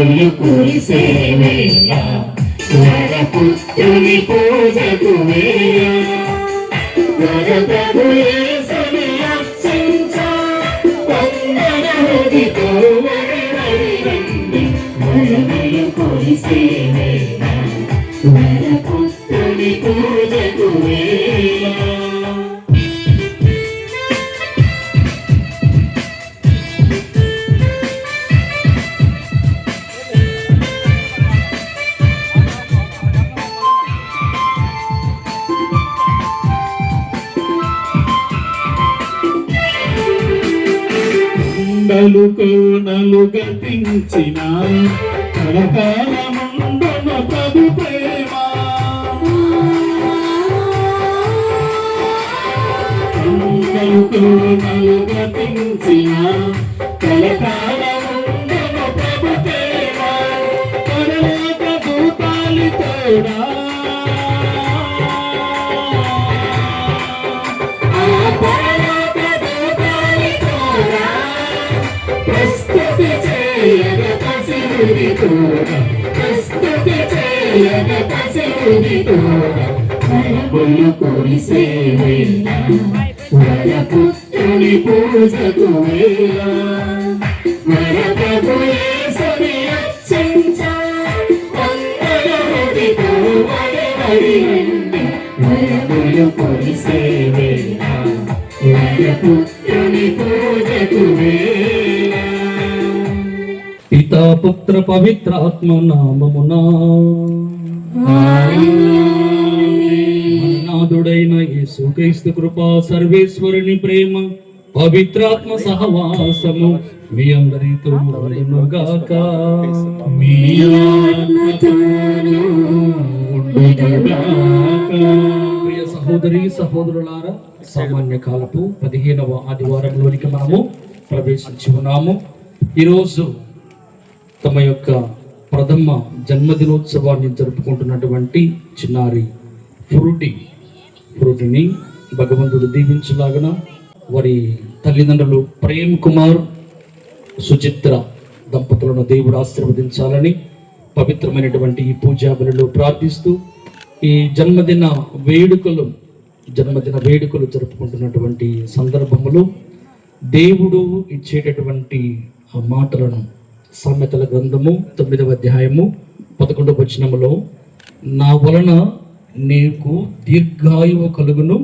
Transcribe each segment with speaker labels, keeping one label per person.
Speaker 1: వరములు కురిసేవేళ వరపుత్రుని పూజకు వేళ వరప్రభు యేసుని అర్చించ వందన హృదితో వరవడి వరములు కురిసేవేళ వరపుత్రుని పూజకు వేళ. కోనలు గతించిన కలకాలముండున ప్రభు ప్రేమ కోనలు గతించిన కలకాలముండున ప్రభు ప్రేమ పరలోక దూతాలితోడా ప్రస్తుతి చేయగ పసిరుదితోడ వరములు కురిసేవేళ వరపుత్రుని పూజకు వేళ వరప్రభు యేసుని అర్చించ వందన హృదితో వరవడి వరములు కురిసేవేళ వరపుత్రుని పూజకు వేళ.
Speaker 2: పితా పుత్ర పవిత్ర ఆత్మ నామమునా నాథుడైన యేసుక్రీస్తు కృపా సర్వేశ్వరుని ప్రేమ పవిత్రాత్మ సహవాసము మీ అందరితో ఉండుగాక.
Speaker 1: మీ ఆత్మతోనూ ఉండుగాక.
Speaker 2: ప్రియ సహోదరి సహోదరులారా, సామాన్య కాలపు 15వ ఆదివారంలోనికి మనము ప్రవేశించి ఉన్నాము. ఈరోజు తమ యొక్క ప్రథమ జన్మదినోత్సవాన్ని జరుపుకుంటున్నటువంటి చిన్నారి ఫ్రూటిని భగవంతుడు దీవించలాగన వారి తల్లిదండ్రులు ప్రేమ్ కుమార్ సుచిత్ర దంపతులను దేవుడు ఆశీర్వదించాలని పవిత్రమైనటువంటి ఈ పూజా బలిలో ప్రార్థిస్తూ ఈ జన్మదిన వేడుకలు జరుపుకుంటున్నటువంటి సందర్భంలో దేవుడు ఇచ్చేటటువంటి ఆ మాటలను సామెతల గ్రంథము 9వ అధ్యాయము 11వ వచనములో నా వలన నీకు దీర్ఘాయువు కలుగును,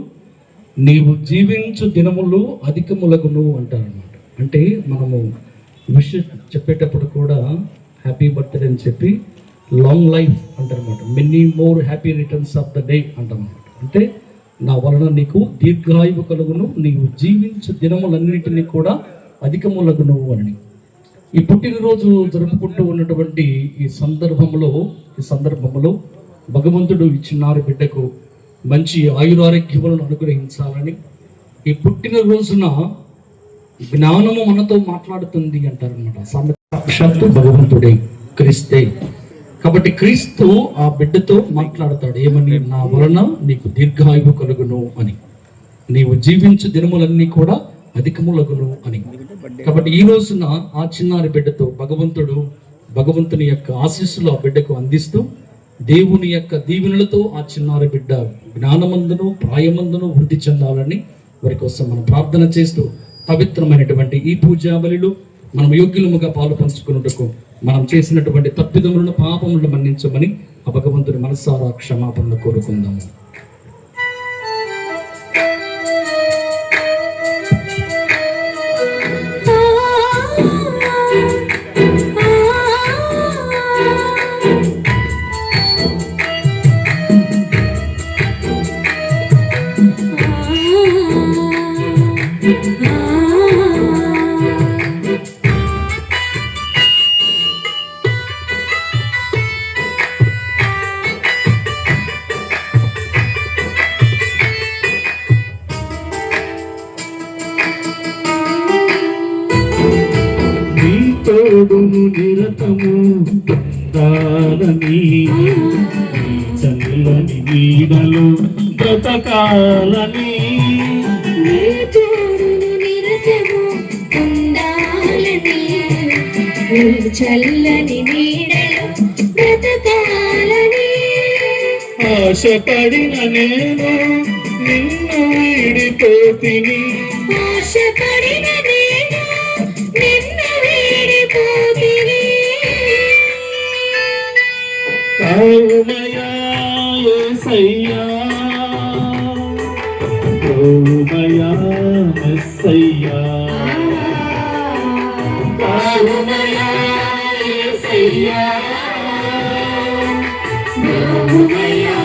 Speaker 2: నీవు జీవించు దినములు అధికములగును అంటారన్నమాట. అంటే మనము విష్ చెప్పేటప్పుడు కూడా హ్యాపీ బర్త్డే అని చెప్పి లాంగ్ లైఫ్ అంటారన్నమాట. Many more happy returns of the day అంటారన్నమాట. అంటే నా వలన నీకు దీర్ఘాయువు కలుగును, నీవు జీవించు దినములన్నిటినీ కూడా అధికములగును అని. ఈ పుట్టినరోజు జరుపుకుంటూ ఉన్నటువంటి ఈ సందర్భంలో భగవంతుడు ఇచ్చినారు బిడ్డకు మంచి ఆయురారోగ్యములను అనుగ్రహించాలని, ఈ పుట్టినరోజున జ్ఞానము మనతో మాట్లాడుతుంది అంటారనమాట. సాక్షాత్తు భగవంతుడే క్రీస్తే. కాబట్టి క్రీస్తు ఆ బిడ్డతో మాట్లాడతాడు ఏమని, నా వలన నీకు దీర్ఘాయువు కలుగును అని, నీవు జీవించు దినములన్నీ కూడా అధికములగును అని. కాబట్టి ఈ రోజున ఆ చిన్నారి బిడ్డతో భగవంతుని యొక్క ఆశీస్సులు ఆ బిడ్డకు అందిస్తూ దేవుని యొక్క దీవెనలతో ఆ చిన్నారి బిడ్డ జ్ఞానమందును ప్రాయమందును వృద్ధి చెందాలని వారి కోసం మనం ప్రార్థన చేస్తూ పవిత్రమైనటువంటి ఈ పూజా బలిలో మనం యోగ్యులముగా పాలు పంచుకున్నట్టుకు మనం చేసినటువంటి తప్పిదములను పాపములను మన్నించమని ఆ భగవంతుని మనసారా క్షమాపణలు కోరుకుందాము.
Speaker 1: తోడును నిరతము దాలని చల్లని నీడలు బ్రతకాలని,
Speaker 3: చల్లని నీడలో బ్రతకాలని
Speaker 1: ఆశపడిన నేను నిన్ను వీడిపోతిని
Speaker 3: ఆశపడిన నేను నిన్ను వీడిపోతిని
Speaker 1: కావుమయా యేసయ్యా కావుమయా మెస్సయ్యా కావుమయా యేసయ్యా కావుమయా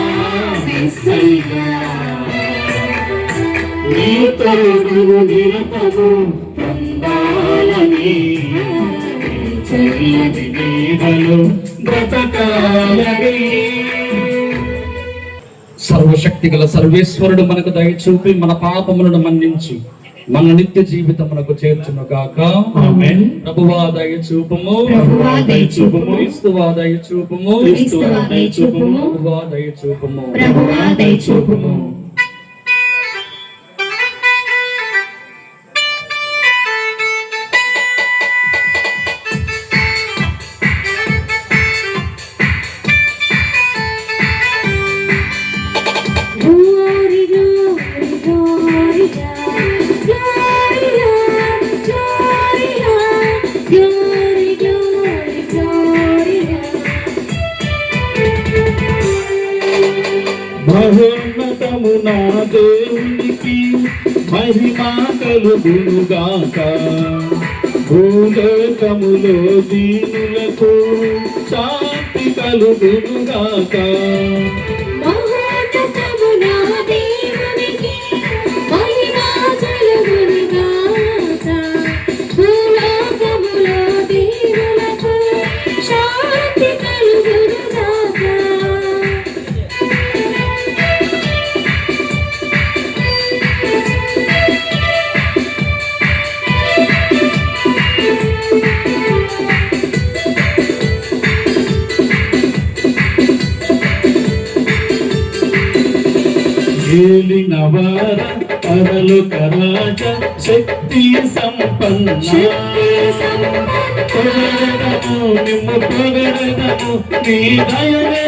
Speaker 1: మెస్సయ్యా నీ తోడు నిరతము పొందాలని చల్లని నీడలో బ్రతకాలని
Speaker 2: సర్వశక్తి గల సర్వేశ్వరుడు మనకు దయ చూపి మన పాపములను మన్నించి మన నిత్య జీవితమునకు చేర్చును గాక
Speaker 1: ఆమేన్.
Speaker 2: ప్రభువా దయ చూపము
Speaker 3: ప్రభువా దయ చూపుము.
Speaker 2: క్రీస్తువా దయ చూపము
Speaker 3: క్రీస్తువా దయ చూపుము.
Speaker 2: ప్రభువా దయ చూపము
Speaker 3: ప్రభువా దయ చూపుము. Glory, glory, glory, glory, glory, glory,
Speaker 1: మహోన్నతము నా దేవునికి మహిమా కలుగునుగాక భూలోకములో దీనులకు శాంతి కలుగునుగాక
Speaker 3: మహోన్నతము నా దేవునికి మహిమా కలుగునుగాక. భూలోకములో దీనులకు శాంతి కలుగునుగాక.
Speaker 1: ఏలినవార పరలోక రాజ శక్తి సంపన్న పొగడము నిమ్ము పొగడము నీ దయనే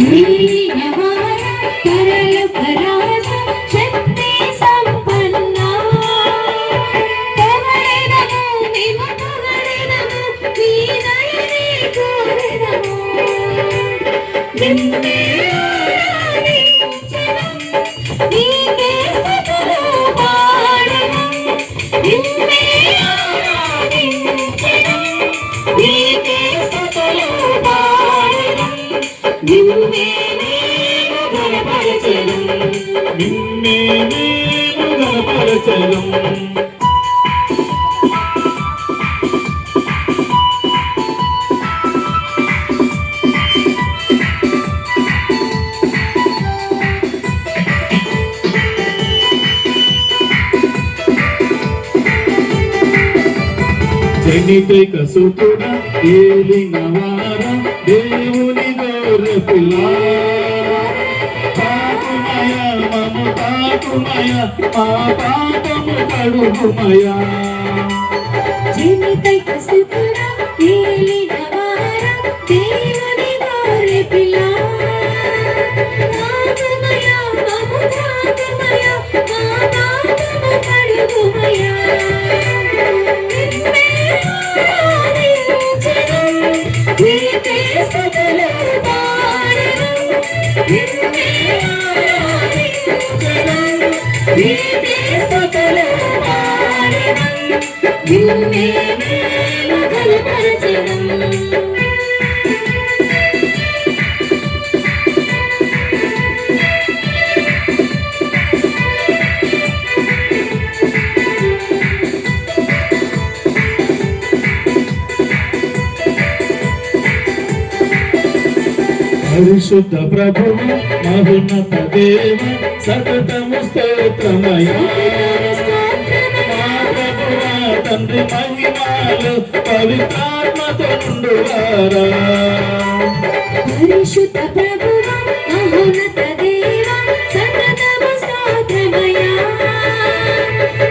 Speaker 3: నీయవార పరలోక రాజ శక్తి సంపన్న పొగడెదము నిన్ను పొగడెదము నీ దయనే కోరెదము. నిన్నే ఆరాధించెదము, నీకే స్తుతులు పాడెదము. నిన్నే ఆరాధించెదము, నీకే స్తుతులు పాడెదము. నిన్నే నేను ఘనపరచెదము.
Speaker 1: నిన్నే నేను గణపరచలం జనితైక సుతుడ ఏలినవార దేవుని గోరె పాపుమయ మము పాపుమయ మా పాపము కడుగుమయ
Speaker 3: జీవితైక స్తుతుడా ఏలినవార దేవుని గొర్రె పిల్ల. పాపమయ మము పాపమయ మా పాపము కడుగుమయ. నిన్నే ఆరాధించెదము, నీకే స్తుతులు పాడెదము. నిన్నే ఆరాధించెదము, నీకే స్తుతులు పాడెదము. నిన్నే నేను ఘనపరచెదము.
Speaker 1: పరిశుద్ధ ప్రభువు మహోన్నత దేవ సతతము స్తోత్రమయ మా ప్రభువా తండ్రి మహిమాలు పవిత్రాత్మతో నుండువారా
Speaker 3: పరిశుద్ధ ప్రభువా మహోన్నత దేవా సతతము స్తోత్రమయా.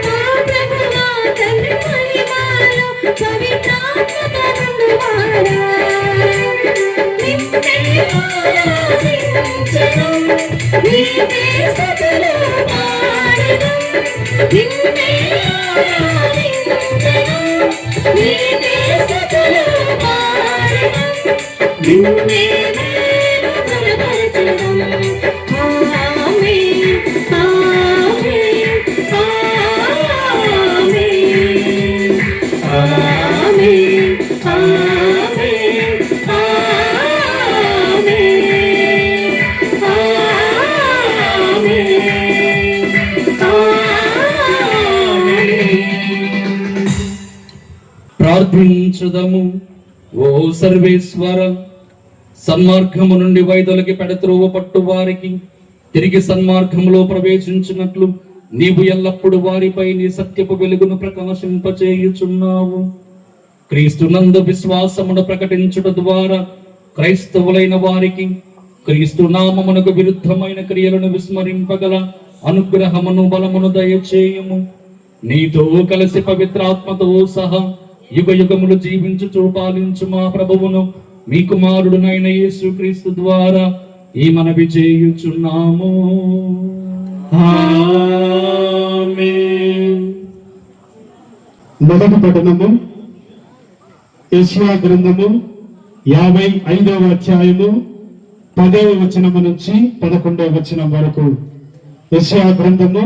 Speaker 3: మా ప్రభువా తండ్రి మహిమలో పవిత్రాత్మతో ఆరాధించెను నీవే స్తుతులు పాడెను నిన్నే ఆరాధించెను నీవే స్తుతులు పాడెను నిన్నే నేను కనపరచెను ఆమేన్ ఆమేన్ ఆమేన్ ఆమేన్
Speaker 2: ప్రార్థించుదము. ఓ సర్వేశ్వర, సన్మార్గము నుండి వైదొలగి పెడత్రోవ పట్టు వారికి తిరిగి సన్మార్గంలో ప్రవేశించినట్లు నీవు ఎల్లప్పుడు వారిపై నీ సత్యపు వెలుగును ప్రకాశింపచేయుచున్నావు. క్రీస్తునందు విశ్వాసమును ప్రకటించుట ద్వారా క్రైస్తవులైన వారికి క్రీస్తు నామమునకు విరుద్ధమైన క్రియలను విస్మరింపగల అనుగ్రహమును బలమును దయచేయము. నీతో కలిసి పవిత్రాత్మతో సహా యుగ యుగములు జీవించుచు పాలించు మా ప్రభువును మీ కుమారుడునైన యేసుక్రీస్తు ద్వారా ఈ మనవి చేయుచున్నాము.
Speaker 1: ఆమేన్.
Speaker 4: మొదటి పఠనము యెషయా గ్రంథము 55వ అధ్యాయము 10వ వచనము నుంచి 11వ వచనం వరకు. యెషయా గ్రంథము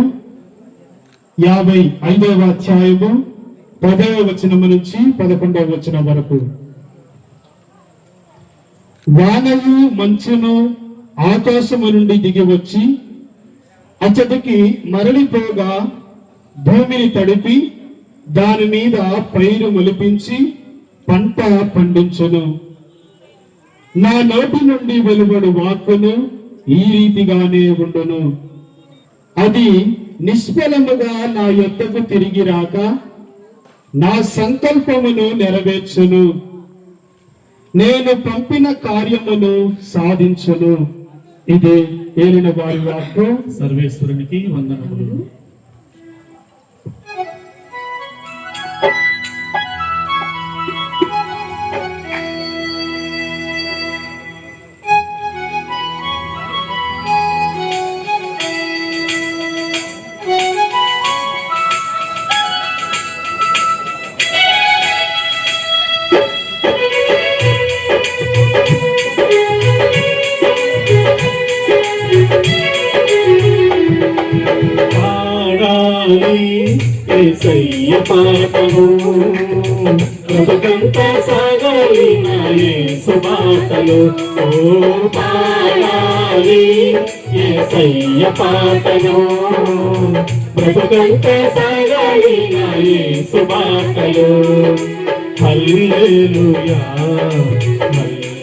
Speaker 4: 55వ అధ్యాయము 10వ వచనము నుంచి 11వ వచనం వరకు. వానయు మంచును ఆకాశము నుండి దిగి వచ్చి అచ్చటికి మరలిపోగా భూమిని తడిపి దాని మీద పైరు మొలిపించి పంట పండించును. నా నోటి నుండి వెలువడు వాక్కును ఈ రీతిగానే ఉండును. అది నిష్ఫలముగా నా యొద్దకు తిరిగి రాక నా సంకల్పమును నెరవేర్చును. నేను పంపిన కార్యమును సాధించును. ఇదే ఏలిన వారి వాక్కు.
Speaker 1: సర్వేశ్వరునికి వందనములు. యేసయ్య పాటము బ్రతుకంత సాగాలి నా యేసు బాటలో. ఓ పాడాలి యేసయ్య పాటను బ్రతుకంత సాగాలి నా యేసు బాటలో. హల్లెలూయా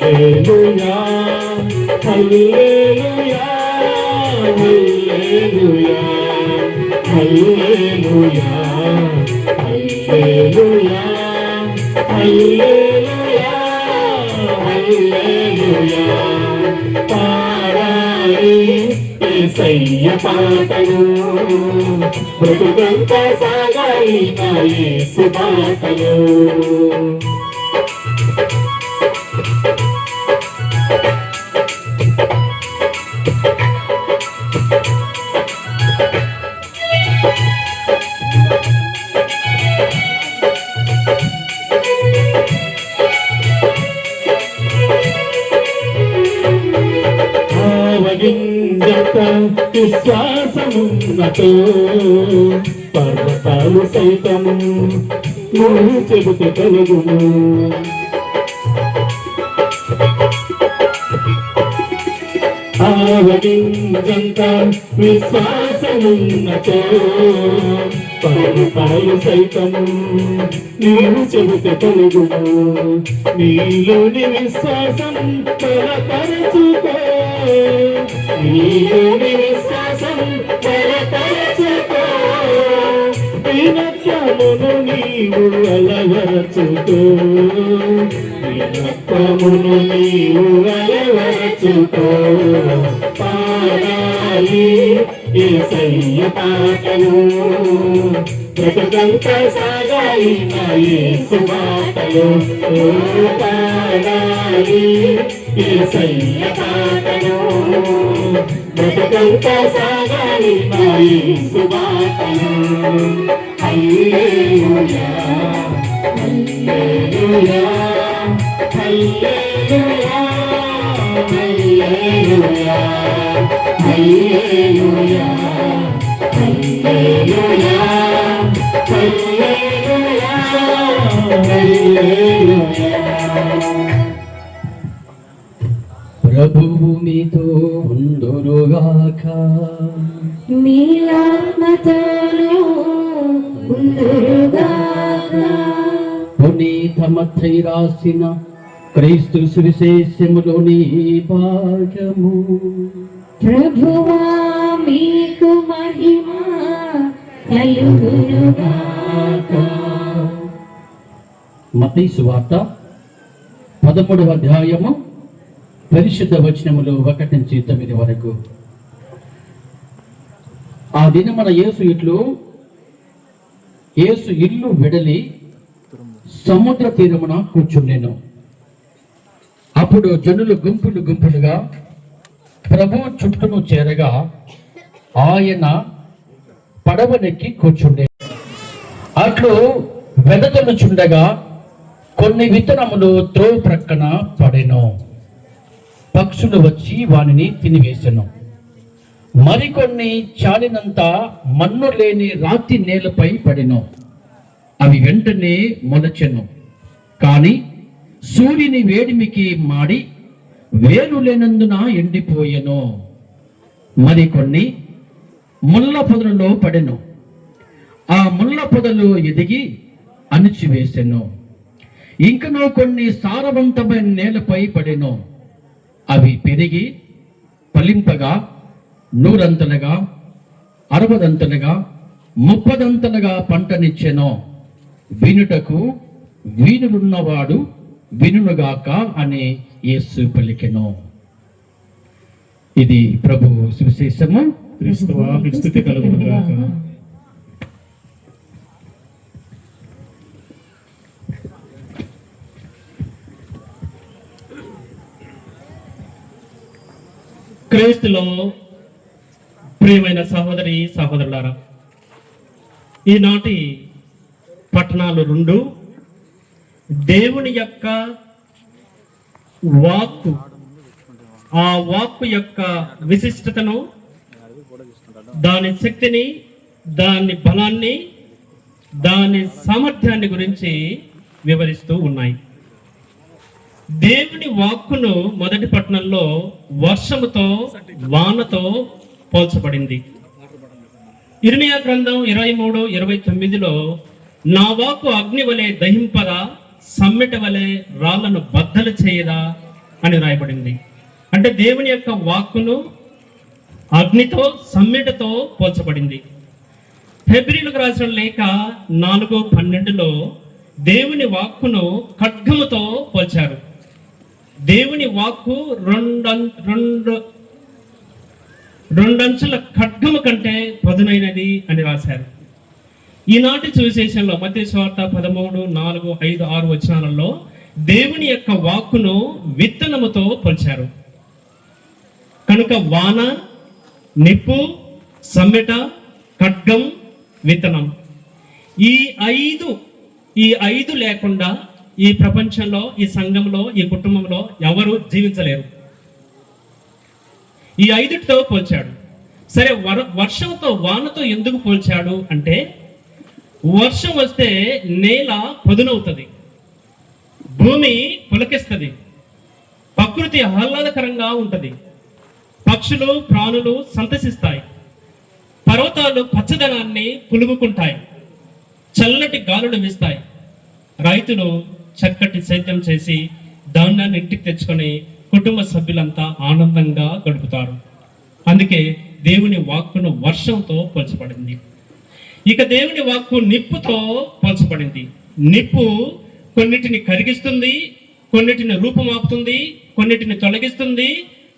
Speaker 1: హల్లెలూయా హల్లెలూయా హల్లెలూయా హల్లెలూయా హల్లెలూయా హల్లెలూయా హల్లెలూయా. పాడాలి యేసయ్య పాటను బ్రతుకంత సాగాలి నా యేసు బాటలో. ఆవగింజంత విశ్వాసమున్నతో పర్వతాలు సైతము నువ్వు చెబుతే కలుగును. ఆవగింజంత విశ్వాసమున్నతో పర్వతాలు సైతము నీవు చెబుతే కలుగును. నీలోని విశ్వాసం బలపరచుకో, నీలోని విశ్వాసం బలపరచుకో, వినత్వమును నీవు అలవరచుకో, వినత్వమును నీవు అలవరచుకో. పాడాలి యేసయ్య పాటను బ్రతుకంత సాగాలి నా యేసు బాటలో. పాడాలి పాడాలి యేసయ్య పాటను బ్రతుకంతా సాగాలి నా యేసు బాటను హల్లెలూయా హల్లెలూయా హల్లెలూయా హల్లెలూయా హల్లెలూయా హల్లెలూయా హల్లెలూయా హల్లెలూయా.
Speaker 2: ప్రభువు మీతో ఉండురుగాక.
Speaker 3: మీ ఆత్మతోనూ ఉండురుగాక.
Speaker 2: పునీత మత్తయి రాసిన క్రీస్తు సువిశేషములోని భాగము.
Speaker 3: ప్రభువా మీకు మహిమ కలుగునుగాక.
Speaker 2: మత్తయి సువార్త 13వ అధ్యాయము పరిశుద్ధ వచనములు 1 నుంచి 9 వరకు. ఆ దినమున యేసు ఇల్లు వెడలి సముద్ర తీరమున కూర్చుండెను. అప్పుడు జనులు గుంపులుగా ప్రభువు చుట్టూను చేరగా ఆయన పడవనెక్కి కూర్చుండే. అట్లు వెదజల్లుచుండగా కొన్ని విత్తనములు త్రోవ ప్రక్కన పడెను. పక్షులు వచ్చి వానిని తినివేసెను. మరికొన్ని చాలినంత మన్ను లేని రాతి నేలపై పడెను. అవి వెంటనే మొలచెను. కానీ సూర్యుని వేడిమికి మాడి వేరు లేనందున ఎండిపోయెను. మరికొన్ని ముళ్ళ పొదలలో పడెను. ఆ ముళ్ళ పొదలు ఎదిగి అణిచివేసెను. ఇంకనూ కొన్ని సారవంతమైన నేలపై పడెను. అవి పెరిగి ఫలింపగా 100 60 30 పంటనిచ్చెను. వినుటకు వీనులున్నవాడు వినుగాక అని యేసు పలికెను. ఇది ప్రభు సువిశేషము.
Speaker 4: క్రీస్తువా మీకు స్తుతి కలుగునుగాక.
Speaker 5: క్రీస్తులో ప్రియమైన సహోదరి సహోదరులారా, ఈనాటి పట్టణాలు 2 దేవుని యొక్క వాక్కు, ఆ వాక్కు యొక్క విశిష్టతను, దాని శక్తిని, దాని బలాన్ని, దాని సామర్థ్యాన్ని గురించి వివరిస్తూ ఉన్నాయి. దేవుని వాక్కును మొదటి పట్టణంలో వర్షముతో వానతో పోల్చబడింది. ఇర్మియా గ్రంథం 23:29లో నా వాక్కు అగ్ని వలె దహింపదా, సమ్మెట వలె రాళ్లను బద్దలు చేయదా అని రాయబడింది. అంటే దేవుని యొక్క వాక్కును అగ్నితో సమ్మెటతో పోల్చబడింది. హెబ్రీయులకు రాసిన లేఖ 4:12లో దేవుని వాక్కును ఖడ్గముతో పోల్చారు. దేవుని వాక్కు రెండంచుల ఖడ్గము కంటే పదునైనది అని రాశారు. ఈనాటి సువిశేషంలో మత్తయి సువార్త 13, 4, 5, 6 వచనాలలో దేవుని యొక్క వాక్కును విత్తనముతో పోల్చారు. కనుక వాన, నిప్పు, సమ్మెట, ఖడ్గం, విత్తనం, ఈ ఐదు లేకుండా ఈ ప్రపంచంలో, ఈ సంఘంలో, ఈ కుటుంబంలో ఎవరు జీవించలేరు. ఈ 5తో పోల్చాడు. సరే, వర్షంతో వానతో ఎందుకు పోల్చాడు అంటే, వర్షం వస్తే నేల పదునవుతుంది, భూమి పులకిస్తుంది, ప్రకృతి ఆహ్లాదకరంగా ఉంటుంది, పక్షులు ప్రాణులు సంతసిస్తాయి, పర్వతాలు పచ్చదనాన్ని పులుముకుంటాయి, చల్లటి గాలులు వీస్తాయి, రైతులు చక్కటి సేద్యం చేసి ధాన్యాన్ని ఇంటికి తెచ్చుకొని కుటుంబ సభ్యులంతా ఆనందంగా గడుపుతారు. అందుకే దేవుని వాక్కును వర్షంతో పోల్చబడింది. ఇక దేవుని వాక్కు నిప్పుతో పోల్చబడింది. నిప్పు కొన్నిటిని కరిగిస్తుంది, కొన్నిటిని రూపుమాపుతుంది, కొన్నిటిని తొలగిస్తుంది,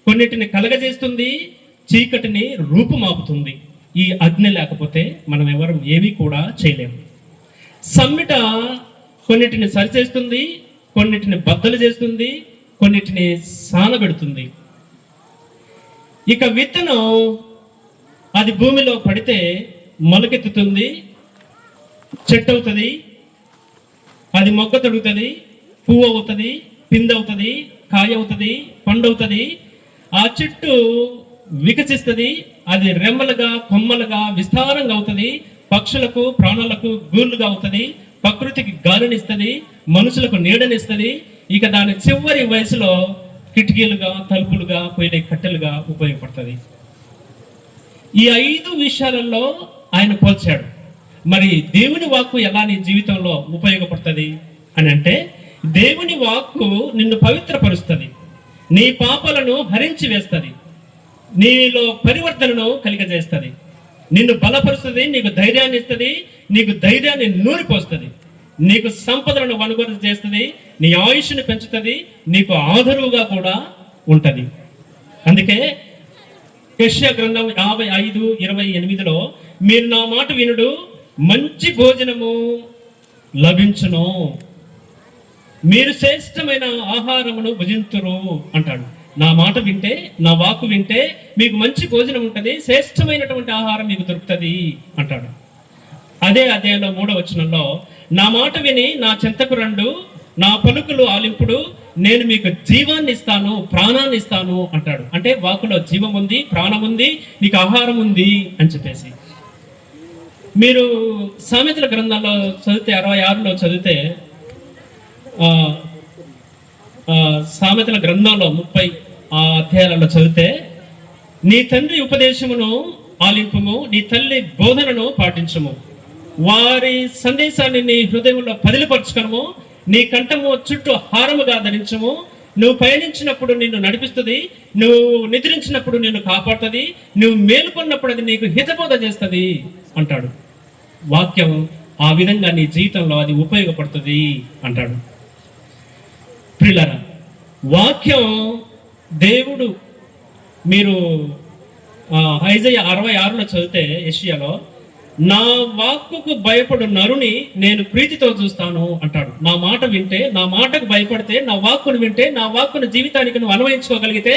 Speaker 5: కొన్నిటిని కలగజేస్తుంది, చీకటిని రూపుమాపుతుంది. ఈ అగ్ని లేకపోతే మనం ఎవరు ఏమీ కూడా చేయలేము. సమ్మిట కొన్నిటిని సరిచేస్తుంది, కొన్నిటిని బద్దలు చేస్తుంది, కొన్నిటిని సానబెడుతుంది. ఇక విత్తనం అది భూమిలో పడితే మొలకెత్తుతుంది, చెట్టు అవుతుంది, అది మొగ్గ తొడుగుతుంది, పువ్వు అవుతుంది, పిండి అవుతుంది, కాయ అవుతుంది, పండు అవుతుంది. ఆ చెట్టు వికసిస్తుంది, అది రెమ్మలుగా కొమ్మలుగా విస్తారంగా అవుతుంది, పక్షులకు ప్రాణులకు గూళ్ళుగా అవుతుంది, ప్రకృతికి గాలినిస్తుంది, మనుషులకు నీడనిస్తుంది. ఇక దాని చివరి వయసులో కిటికీలుగా, తలుపులుగా, పొయ్యిలే కట్టెలుగా ఉపయోగపడుతుంది. ఈ 5 విషయాలలో ఆయన పోల్చాడు. మరి దేవుని వాక్కు ఎలా నీ జీవితంలో ఉపయోగపడుతుంది అని అంటే, దేవుని వాక్కు నిన్ను పవిత్రపరుస్తుంది, నీ పాపాలను హరించి వేస్తుంది, నీలో పరివర్తనను కలిగజేస్తుంది, నిన్ను బలపరుస్తుంది, నీకు ధైర్యాన్ని ఇస్తుంది, నీకు ధైర్యాన్ని నూరిపోస్తుంది, నీకు సంపదలను వనుగోలు చేస్తుంది, నీ ఆయుష్ను పెంచుతుంది, నీకు ఆదరువుగా కూడా ఉంటుంది. అందుకే యెషయా గ్రంథం 55:28లో మీరు నా మాట వినుడు, మంచి భోజనము లభించును, మీరు శ్రేష్టమైన ఆహారమును భుజింతురు అంటాడు. నా మాట వింటే, నా వాక్కు వింటే మీకు మంచి భోజనం ఉంటుంది, శ్రేష్టమైనటువంటి ఆహారం మీకు దొరుకుతుంది అంటాడు. అదే అధ్యాయంలో 3వ వచనంలో నా మాట విని నా చెంతకు రండు, నా పలుకులు ఆలింపుడు, నేను మీకు జీవాన్ని ఇస్తాను, ప్రాణాన్ని ఇస్తాను అంటాడు. అంటే వాక్కులో జీవం ఉంది, ప్రాణం ఉంది, నీకు ఆహారం ఉంది అని చెప్పేసి. మీరు సామెతల గ్రంథంలో చదివితే 66లో చదివితే సామెతల గ్రంథంలో 30 అధ్యాయాలలో చదివితే, నీ తండ్రి ఉపదేశమును ఆలింపుము, నీ తల్లి బోధనను పాటించము, వారి సందేశాన్ని నీ హృదయంలో పదిలిపరచుకము, నీ కంఠము చుట్టూ హారముగా ధరించము, నువ్వు పయనించినప్పుడు నిన్ను నడిపిస్తుంది, నువ్వు నిద్రించినప్పుడు నిన్ను కాపాడుతుంది, నువ్వు మేలుకొన్నప్పుడు అది నీకు హితబోధ చేస్తుంది అంటాడు. వాక్యం ఆ విధంగా నీ జీవితంలో అది ఉపయోగపడుతుంది అంటాడు. ప్రియులారా, వాక్యం దేవుడు, మీరు ఐజయ 66లో చదివితే యెషయాలో, నా వాక్కుకు భయపడు నరుని నేను ప్రీతితో చూస్తాను అంటాడు. నా మాట వింటే, నా మాటకు భయపడితే, నా వాక్కును వింటే, నా వాక్కును జీవితానికి నువ్వు అన్వయించుకోగలిగితే,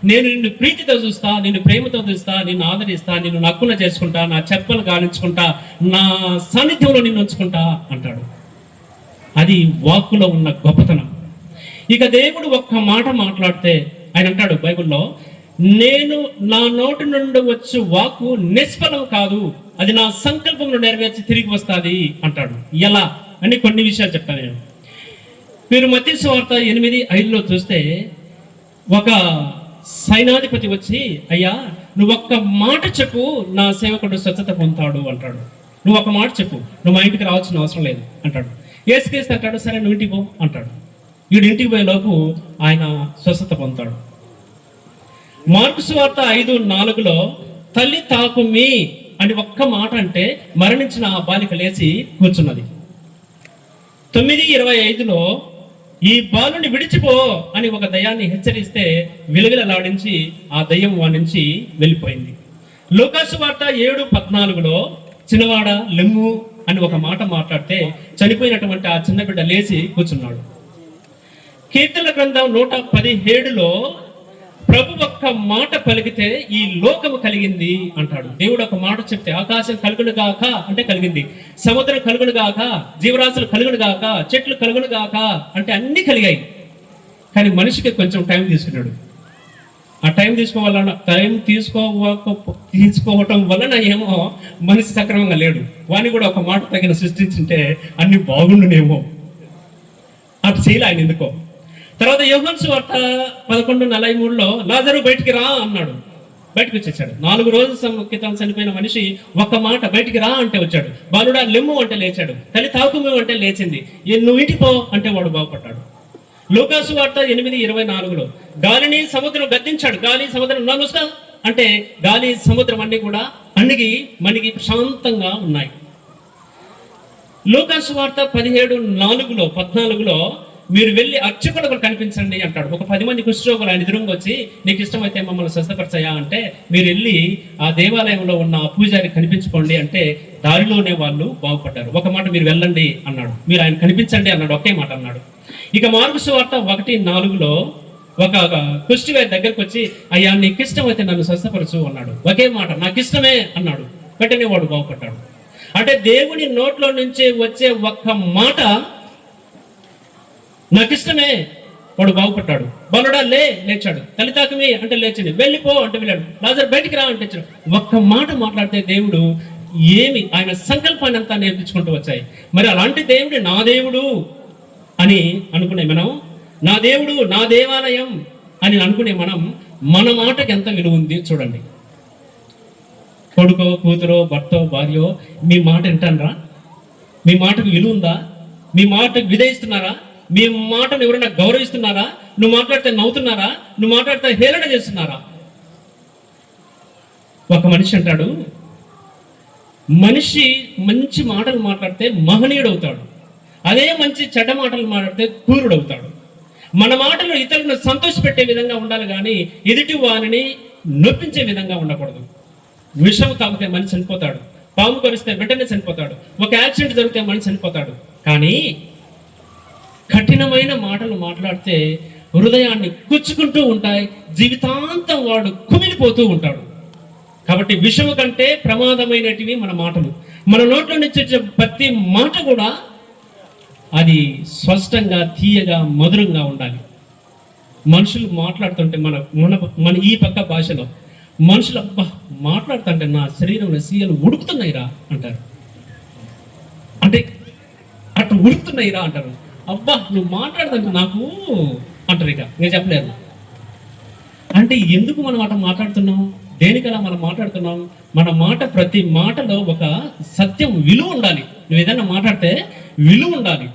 Speaker 5: నేను నిన్ను ప్రీతితో చూస్తా, నిన్ను ప్రేమతో చూస్తా, నిన్ను ఆదరిస్తా, నిన్ను నక్కున చేసుకుంటా, నా చెప్పలు గాలించుకుంటా, నా సాన్నిధ్యంలో నిన్ను ఉంచుకుంటా అంటాడు. అది వాక్కులో ఉన్న గొప్పతనం. ఇక దేవుడు ఒక్క మాట మాట్లాడితే ఆయన అంటాడు బైబిల్లో, నేను నా నోటి నుండి వచ్చే వాక్కు నిష్ఫలం కాదు, అది నా సంకల్పంలో నెరవేర్చి తిరిగి వస్తుంది అంటాడు. ఎలా అని కొన్ని విషయాలు చెప్తాను నేను. మీరు మత్తయి సువార్త 8:5లో చూస్తే, ఒక సైనాధిపతి వచ్చి, అయ్యా నువ్వు ఒక్క మాట చెప్పు, నా సేవకుడు స్వచ్ఛత పొందుతాడు అంటాడు. నువ్వు ఒక మాట చెప్పు, నువ్వు మా ఇంటికి రావాల్సిన అవసరం లేదు అంటాడు. యేసుక్రీస్తు అంటాడు, సరే నువ్వు ఇంటికి పో అంటాడు. వీడు ఇంటికి పోయే లోపు ఆయన స్వస్థత పొందుతాడు. మార్కు సువార్త 5:4లో తల్లి తాకుమి అని ఒక్క మాట అంటే మరణించిన ఆ బాలిక లేచి కూర్చున్నది. 9:25లో ఈ బాలుని విడిచిపో అని ఒక దయ్యాన్ని హెచ్చరిస్తే విలుగలలాడించి ఆ దయ్యం వాడి నుంచి వెళ్ళిపోయింది. లూకాసు వార్త 7:14లో చిన్నవాడ లెమ్ము అని ఒక మాట మాట్లాడితే చనిపోయినటువంటి ఆ చిన్న బిడ్డ లేచి కూర్చున్నాడు. కీర్తన గ్రంథం 117లో ప్రభు ఒక్క మాట పలికితే ఈ లోకము కలిగింది అంటాడు. దేవుడు ఒక మాట చెప్తే ఆకాశం కలుగును గాక అంటే కలిగింది, సముద్రం కలుగును గాక, జీవరాశులు కలుగును గాక, చెట్లు కలుగును గాక అంటే అన్ని కలిగాయి. కానీ మనిషికి కొంచెం టైం తీసుకున్నాడు. ఆ టైం తీసుకోవటం వలన ఏమో మనిషి సక్రమంగా లేడు. వాని కూడా ఒక మాట తగిన సృష్టించుంటే అన్ని బాగుండునేమో, అటు చేయలే ఆయన ఎందుకో. తర్వాత యోహాను సువార్త 11:43లో లాజరు బయటికి రా అన్నాడు. బయటకు వచ్చేసాడు. 4 రోజుల క్రితం చనిపోయిన మనిషి ఒక్క మాట బయటికి రా అంటే వచ్చాడు. బాలుడా లెమ్ము అంటే లేచాడు. తల్లి తాకుము అంటే లేచింది. నువ్వు ఇంటికి పో అంటే వాడు బాగుపడ్డాడు. లూకాసు వార్త 8:24లో గాలిని సముద్రం గద్దించాడు. గాలి సముద్రం నమస్కా అంటే గాలి సముద్రం అన్ని కూడా మణిగి ప్రశాంతంగా ఉన్నాయి. లూకాసు వార్త 17:14లో మీరు వెళ్ళి అర్చకులకు కనిపించండి అంటాడు. ఒక 10 మంది కుష్ఠరోగులు ఆయన ఎదురుగా వచ్చి, నీకు ఇష్టమైతే మమ్మల్ని స్వస్థపరచయా అంటే, మీరు వెళ్ళి ఆ దేవాలయంలో ఉన్న పూజారికి కనిపించుకోండి అంటే దారిలోనే వాళ్ళు బాగుపడ్డారు. ఒక మాట మీరు వెళ్ళండి అన్నాడు, మీరు ఆయన కనిపించండి అన్నాడు, ఒకే మాట అన్నాడు. ఇక మార్కు సువార్త 1:4లో ఒక కుష్టి దగ్గరకు వచ్చి, అయ్యా నీకు ఇష్టమైతే నన్ను స్వస్థపరచు అన్నాడు. ఒకే మాట, నాకు ఇష్టమే అన్నాడు. వెంటనే వాడు బాగుపడ్డాడు. అంటే దేవుని నోట్లో నుంచి వచ్చే ఒక్క మాట, నాకు ఇష్టమే, వాడు బాగుపడ్డాడు. బలుడా లేచాడు. తల్లితాకమి అంటే లేచింది. వెళ్ళిపో అంటే వెళ్ళాడు. లాజరు బయటికి రా అంటే వచ్చాడు. ఒక్క మాట మాట్లాడితే దేవుడు ఆయన సంకల్పాన్ని అంతా నేర్పించుకుంటూ వచ్చాయి. మరి అలాంటి దేవుడు నా దేవుడు అని అనుకునే మనం, నా దేవుడు నా దేవాలయం అని అనుకునే మనం, మన మాటకి ఎంత విలువ ఉంది చూడండి. కొడుకో కూతురో భర్తో భార్యో మీ మాట వింటానరా? మీ మాటకు విలువ ఉందా? మీ మాటకు విధేయిస్తున్నారా? మీ మాటను ఎవరైనా గౌరవిస్తున్నారా? నువ్వు మాట్లాడితే నవ్వుతున్నారా? నువ్వు మాట్లాడితే హేళన చేస్తున్నారా? ఒక మనిషి అంటాడు, మనిషి మంచి మాటలు మాట్లాడితే మహనీయుడు అవుతాడు, అదే మంచి చెడ్డ మాటలు మాట్లాడితే క్రూరుడు అవుతాడు. మన మాటలు ఇతరులను సంతోషపెట్టే విధంగా ఉండాలి కానీ ఎదుటి వారిని నొప్పించే విధంగా ఉండకూడదు. విషం తాగితే మనిషి చనిపోతాడు, పాము కరిస్తే వెంటనే చనిపోతాడు, ఒక యాక్సిడెంట్ జరిగితే మనిషి చనిపోతాడు. కానీ కఠినమైన మాటలు మాట్లాడితే హృదయాన్ని కుచ్చుకుంటూ ఉంటాయి, జీవితాంతం వాడు కుమిలిపోతూ ఉంటాడు. కాబట్టి విషము కంటే ప్రమాదమైనటివి మన మాటలు. మన నోట్లో నుంచి వచ్చే ప్రతి మాట కూడా అది స్పష్టంగా, తీయగా, మధురంగా ఉండాలి. మనుషులు మాట్లాడుతుంటే మన ఈ పక్క భాషలో మనుషులు అబ్బా మాట్లాడుతుంటే నా శరీరంలో సీయలు ఉడుకుతున్నాయిరా అంటారు. అంటే అటు ఉడుకుతున్నాయిరా అంటారు. అబ్బా నువ్వు మాట్లాడుతుంటే నాకు అంటారు. ఇక నేను చెప్పలేదు. అంటే ఎందుకు మనం అట్లా మాట్లాడుతున్నాం? దేనికలా మనం మాట్లాడుతున్నాం? మన మాట, ప్రతి మాటలో ఒక సత్యం, విలువ ఉండాలి. నువ్వు ఏదైనా మాట్లాడితే విలువ ఉండాలి.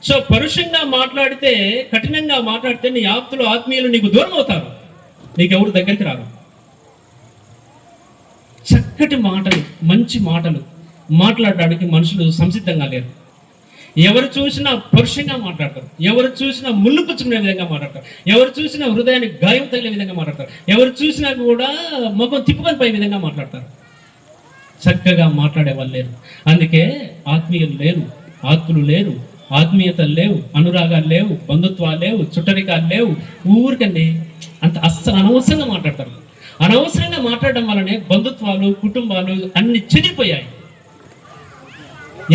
Speaker 5: సో పరుషంగా మాట్లాడితే, కఠినంగా మాట్లాడితే నీ ఆప్తులు, ఆత్మీయులు నీకు దూరం అవుతారు, నీకెవరు దగ్గరికి రారు. చక్కటి మాటలు, మంచి మాటలు మాట్లాడడానికి మనుషులు సంసిద్ధంగా లేరు. ఎవరు చూసినా పరుషంగా మాట్లాడతారు, ఎవరు చూసినా ముళ్ళు పుచ్చుకునే విధంగా మాట్లాడతారు, ఎవరు చూసినా హృదయానికి గాయం తగిలే విధంగా మాట్లాడతారు, ఎవరు చూసినా కూడా ముఖం తిప్పుకొని పోయే విధంగా మాట్లాడతారు. చక్కగా మాట్లాడే వాళ్ళు లేరు. అందుకే ఆత్మీయులు లేరు, ఆత్తులు లేరు, ఆత్మీయతలు లేవు, అనురాగాలు లేవు, బంధుత్వాలు లేవు, చుట్టరికాలు లేవు. ఊరికండి అంత అస్సలు అనవసరంగా మాట్లాడతారు. అనవసరంగా మాట్లాడడం వల్లనే బంధుత్వాలు, కుటుంబాలు అన్ని చెదిరిపోయాయి.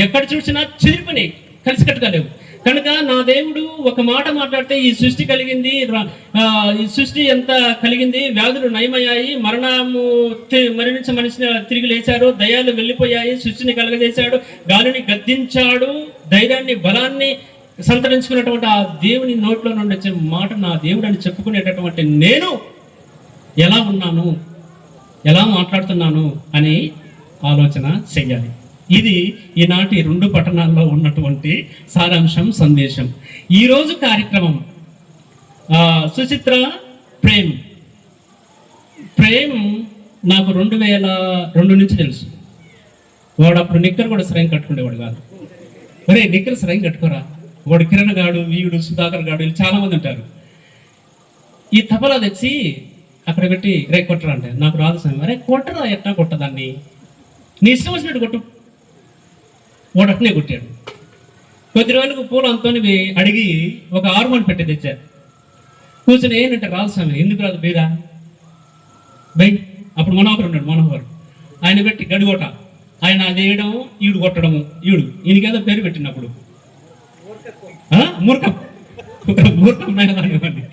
Speaker 5: ఎక్కడ చూసినా చెదిరిపోయినాయి, కలిసికట్టుగా లేవు. కనుక నా దేవుడు ఒక మాట మాట్లాడితే ఈ సృష్టి కలిగింది, ఈ సృష్టి ఎంత కలిగింది, వ్యాధులు నయమయ్యాయి, మరణించి మనిషిని తిరిగి లేచారు, దయాలు వెళ్ళిపోయాయి, సృష్టిని కలగజేశాడు, గాలిని గద్దించాడు, ధైర్యాన్ని, బలాన్ని సంతరించుకున్నటువంటి ఆ దేవుని నోట్లో నుండి వచ్చే మాట నా దేవుడు అని చెప్పుకునేటటువంటి నేను ఎలా ఉన్నాను, ఎలా మాట్లాడుతున్నాను అని ఆలోచన చెయ్యాలి. ఇది ఈనాటి 2 పట్టణాల్లో ఉన్నటువంటి సారాంశం, సందేశం. ఈరోజు కార్యక్రమం సుచిత్ర ప్రేమ్ నాకు 2002 నుంచి తెలుసు. వాడు అప్పుడు నిక్కర్ కూడా సరైన కట్టుకునేవాడు కాదు. ఒరే నిక్కర్ సరైన కట్టుకోరా, వాడు కిరణ్ గాడు, వీడు సుధాకర్ గాడు, వీళ్ళు చాలా మంది ఉంటారు. ఈ తపలా తెచ్చి అక్కడ పెట్టి రే కొట్టరా అంటే, నాకు రాదు సమయం. అరే కొట్టరా, ఎట్లా కొట్టదాన్ని, నీ ఇష్టం వచ్చినట్టు కొట్టు. వాడు అట్నే కొట్టాడు. కొద్ది రోజులకు పూల అంతోని అడిగి ఒక హార్మోన్ పెట్టి తెచ్చారు. కూర్చొని ఏంటంటే రాదు స్వామి, ఎందుకు రాదు బీరా బై. అప్పుడు మనోహర్ ఉన్నాడు, మనోహర్, ఆయన పెట్టి గడిగొట, ఆయన అది వేయడం, ఈడు కొట్టడము, ఈయనకేదో పేరు పెట్టినప్పుడు మూర్ఖం మేడదానివ్వండి.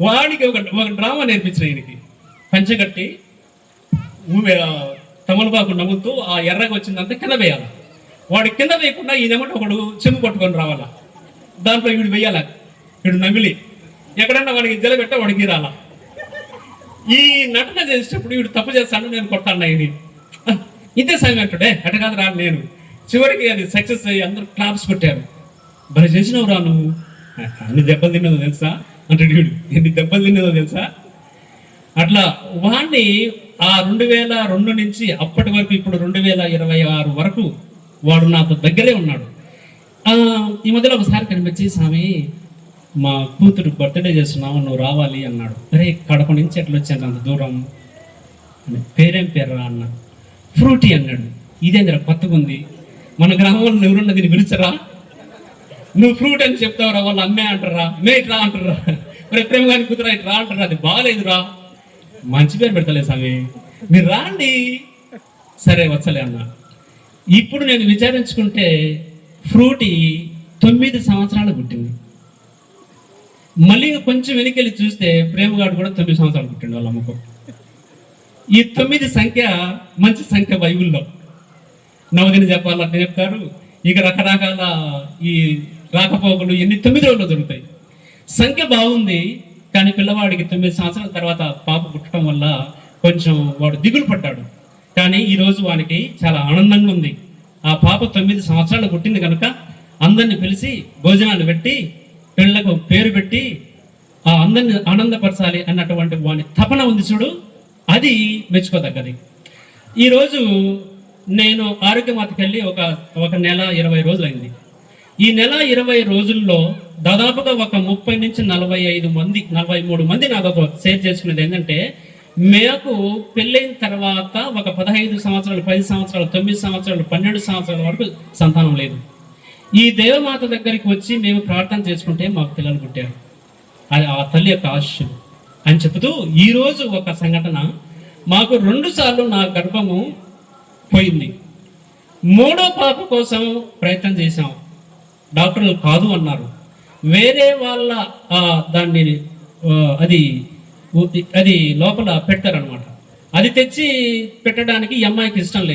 Speaker 5: వాడికి ఒక డ్రామా నేర్పించిన ఈయనకి. పంచగట్టి తమలపాకు నవ్వుతూ ఆ ఎర్రగా వచ్చిందంతా కింద వేయాలి. వాడు కింద వేయకుండా ఈయనమాట ఒకడు చెంగు పట్టుకొని రావాలా, దాంట్లో వీడు వేయాల, వీడు నమిలి ఎక్కడన్నా వాడికి జలబెట్ట వాడికి రాలా. ఈ నటన చేసేటప్పుడు వీడు తప్పు చేస్తాను, నేను కొడతాను ఇది ఇంతే సమయం అంటాడే, అట కాదు రా నేను. చివరికి అది సక్సెస్ అయ్యి అందరూ క్లాప్స్ కొట్టారు. భలే చేసినావు రా నువ్వు, ఎన్ని దెబ్బలు తిన్నదో తెలుసా అంటాడు వీడు, ఎన్ని దెబ్బలు తిన్నదో తెలుసా. అట్లా వాడిని ఆ 2002 నుంచి అప్పటి వరకు ఇప్పుడు 2026 వరకు వాడు నాతో దగ్గరే ఉన్నాడు. ఈ మధ్యలో ఒకసారి కనిపించి, స్వామి మా కూతురు బర్త్డే చేస్తున్నావు, నువ్వు రావాలి అన్నాడు. అరే కడప నుంచి ఎట్లా వచ్చాను అంత దూరం, పేరేం పేర్రా అన్న. ఫ్రూటీ అన్నాడు. ఇదేందిరా కొత్తగా ఉంది, మన గ్రామంలో ఎవరున్న దీన్ని పిలిచరా, నువ్వు ఫ్రూట్ అని చెప్తావురా, వాళ్ళు అమ్మే అంటారా, మేట్రా అంటారా, మరి ప్రేమ గారి కూతురు ఇటు రా అంటారు, అది బాగాలేదురా, మంచి పేరు పెడతలే స్వామి, మీరు రాండి. సరే వచ్చలే అన్న. ఇప్పుడు నేను విచారించుకుంటే ఫ్రూటీ 9 సంవత్సరాలు పుట్టింది. మళ్ళీ కొంచెం వెనకెళ్ళి చూస్తే ప్రేమగాడు కూడా 9 సంవత్సరాలు పుట్టిండు వాళ్ళ అమ్మకు. ఈ 9 సంఖ్య మంచి సంఖ్య బైబిల్లో. నవదిన చెప్పాలంటే చెప్తారు. ఇక రకరకాల ఈ రాకపోకలు ఎన్ని 9 రోజుల్లో దొరుకుతాయి. సంఖ్య బాగుంది, కానీ పిల్లవాడికి 9 సంవత్సరాల తర్వాత పాప పుట్టడం వల్ల కొంచెం వాడు దిగులు పడ్డాడు. కానీ ఈరోజు వానికి చాలా ఆనందంగా ఉంది. ఆ పాప 9 సంవత్సరాలు పుట్టింది కనుక అందరిని పిలిచి భోజనాలు పెట్టి పిల్లలకు పేరు పెట్టి ఆ అందరిని ఆనందపరచాలి అన్నటువంటి వాని తపన ఉంది చూడు, అది మెచ్చుకోదగ్గది. ఈరోజు నేను ఆరోగ్యమాతకి వెళ్ళి ఒక నెల 20 రోజులు అయింది. ఈ నెల 20 రోజుల్లో దాదాపుగా ఒక 30 నుంచి 45 మంది 43 మంది నాతో షేర్ చేసుకునేది ఏంటంటే, మాకు పెళ్ళైన తర్వాత ఒక 15 సంవత్సరాలు 10 సంవత్సరాలు 9 సంవత్సరాలు 12 సంవత్సరాల వరకు సంతానం లేదు. ఈ దేవమాత దగ్గరికి వచ్చి మేము ప్రార్థన చేసుకుంటే మాకు పిల్లలు పుట్టారు, అది ఆ తల్లి యొక్క ఆశీస్సులు అని చెబుతూ ఈరోజు ఒక సంఘటన. మాకు 2 సార్లు నా గర్భము పోయింది. 3వ పాప కోసం ప్రయత్నం చేశాం, డాక్టర్లు కాదు అన్నారు. వేరే వాళ్ళ దాన్ని అది లోపల పెడతారనమాట. అది తెచ్చి పెట్టడానికి ఈ అమ్మాయికి ఇష్టం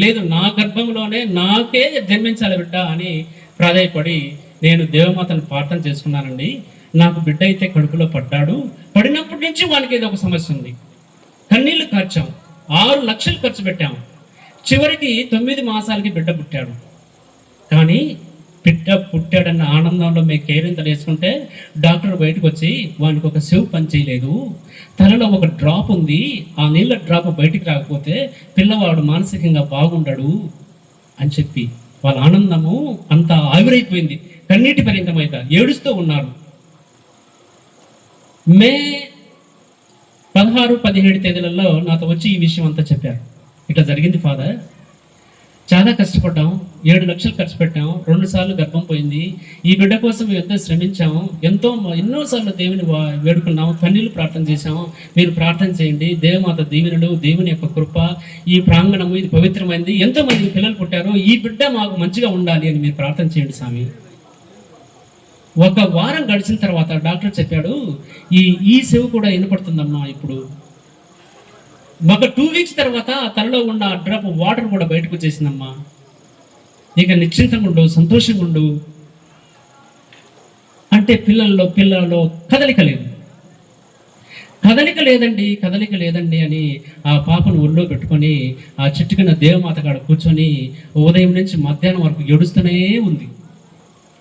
Speaker 5: లేదు, నా గర్భంలోనే నాకే జన్మించాలి బిడ్డ అని ప్రాధాయపడి నేను దేవమాతను ప్రార్థన చేసుకున్నానండి. నాకు బిడ్డ అయితే కడుపులో పడినప్పటి నుంచి వానికి ఏదో ఒక సమస్య ఉంది. కన్నీళ్లు ఖర్చాం, 6 లక్షలు ఖర్చు పెట్టాం. చివరికి 9 మాసాలకి బిడ్డ పుట్టాడు. కానీ బిడ్డ పుట్టాడన్న ఆనందంలో మేము కేరింతలు వేసుకుంటే డాక్టర్ బయటకు వచ్చి వానికి ఒక సెవ్ పని చేయలేదు, తలలో ఒక డ్రాప్ ఉంది, ఆ నీళ్ళ డ్రాప్ బయటికి రాకపోతే పిల్లవాడు మానసికంగా బాగుండడు అని చెప్పి వాళ్ళ ఆనందము అంత ఆవిరైపోయింది. కన్నీటి పర్యంతమైతే ఏడుస్తూ ఉన్నారు. మే 16, 17 తేదీలలో నాతో వచ్చి ఈ విషయం అంతా చెప్పారు. ఇట్లా జరిగింది ఫాదర్, చాలా కష్టపడ్డాం, 7 లక్షలు ఖర్చు పెట్టాం, 2 సార్లు గర్భం పోయింది, ఈ బిడ్డ కోసం మేము ఎంతో శ్రమించాము, ఎన్నోసార్లు దేవుని వేడుకున్నాము, కన్నీళ్ళు ప్రార్థన చేశాము, మీరు ప్రార్థన చేయండి, దేవమాత దీవెనలు, దేవుని యొక్క కృప, ఈ ప్రాంగణము ఇది పవిత్రమైంది, ఎంతో మంది పిల్లలు పుట్టారు, ఈ బిడ్డ మాకు మంచిగా ఉండాలి అని మీరు ప్రార్థన చేయండి స్వామి. 1 వారం గడిచిన తర్వాత డాక్టర్ చెప్పాడు, ఈ సెవ్ కూడా వినపడుతుందమ్మా. ఇప్పుడు ఒక 2 వీక్స్ తర్వాత తనలో ఉన్న డ్రాప్ వాటర్ కూడా బయటకు వచ్చేసిందమ్మా. ఇక నిశ్చింతంగా ఉండు, సంతోషంగా ఉండు అంటే పిల్లల్లో కదలిక లేదండి అని ఆ పాపను ఒళ్ళో పెట్టుకొని ఆ చెట్టు కింద దేవమాత కాడ కూర్చొని ఉదయం నుంచి మధ్యాహ్నం వరకు ఏడుస్తూనే ఉంది.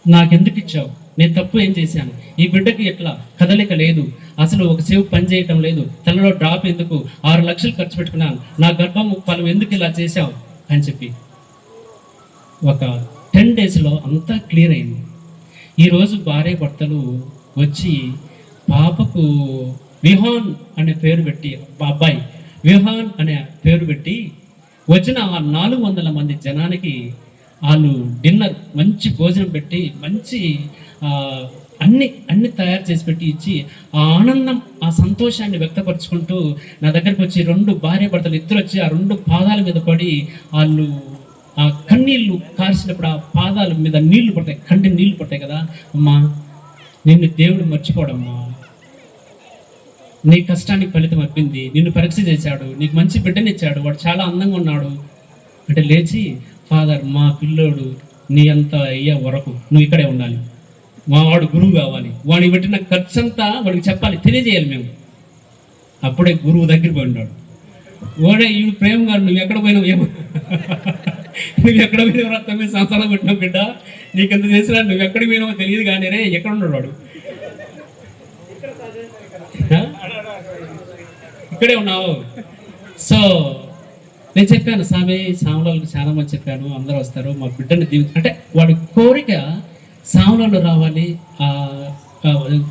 Speaker 5: నాకెందుకు ఇచ్చావు, నేను తప్పు ఏం చేశాను, ఈ బిడ్డకి ఎట్లా కదలిక లేదు, అసలు ఒక సేవ్ పని చేయటం లేదు, తనలో డ్రాప్ ఎందుకు, 6 లక్షలు ఖర్చు పెట్టుకున్నాను, నా గర్భం ఫలం ఎందుకు ఇలా చేశావు అని చెప్పి ఒక 10 డేస్లో అంతా క్లియర్ అయింది. ఈరోజు భార్య భర్తలు వచ్చి పాపకు విహాన్ అనే పేరు పెట్టి, అబ్బాయి విహాన్ అనే పేరు పెట్టి వచ్చిన ఆ 400 మంది జనానికి వాళ్ళు డిన్నర్ మంచి భోజనం పెట్టి మంచి అన్ని తయారు చేసి పెట్టి ఇచ్చి ఆ ఆనందం ఆ సంతోషాన్ని వ్యక్తపరుచుకుంటూ నా దగ్గరకు వచ్చి 2 భార్య భర్తలు ఇద్దరు వచ్చి ఆ 2 పాదాల మీద పడి వాళ్ళు ఆ కన్నీళ్ళు కార్చినప్పుడు ఆ పాదాల మీద నీళ్లు పడతాయి, కంటి నీళ్లు పడతాయి కదా, అమ్మా నిన్ను దేవుడు మర్చిపోడమ్మా, నీ కష్టానికి ఫలితం అప్పింది, నిన్ను పరీక్ష చేశాడు, నీకు మంచి బిడ్డనిచ్చాడు, వాడు చాలా అందంగా ఉన్నాడు అంటే లేచి, ఫాదర్ మా పిల్లోడు నీ అంత అయ్యే వరకు నువ్వు ఇక్కడే ఉండాలి, మా వాడు గురువు కావాలి, వాడికి పెట్టిన ఖర్చు అంతా వాడికి చెప్పాలి, తెలియజేయాలి మేము. అప్పుడే గురువు దగ్గర పోయి ఉన్నాడు. వాడే ఈ ప్రేమ గారు నువ్వు ఎక్కడ పోయినావు, నువ్వు ఎక్కడ పోయినావు, 9 సంవత్సరాలు పెట్టినావు బిడ్డ, నీకెంత చేసినా నువ్వు ఎక్కడికి పోయినావో తెలియదు కానీ రే ఎక్కడ ఉన్నాడు వాడు, ఇక్కడే ఉన్నావు. సో నేను చెప్పాను సాములకు చాలా మంది చెప్పాను, అందరూ వస్తారు మా బిడ్డని అంటే వాడి కోరిక సాములలో రావాలి,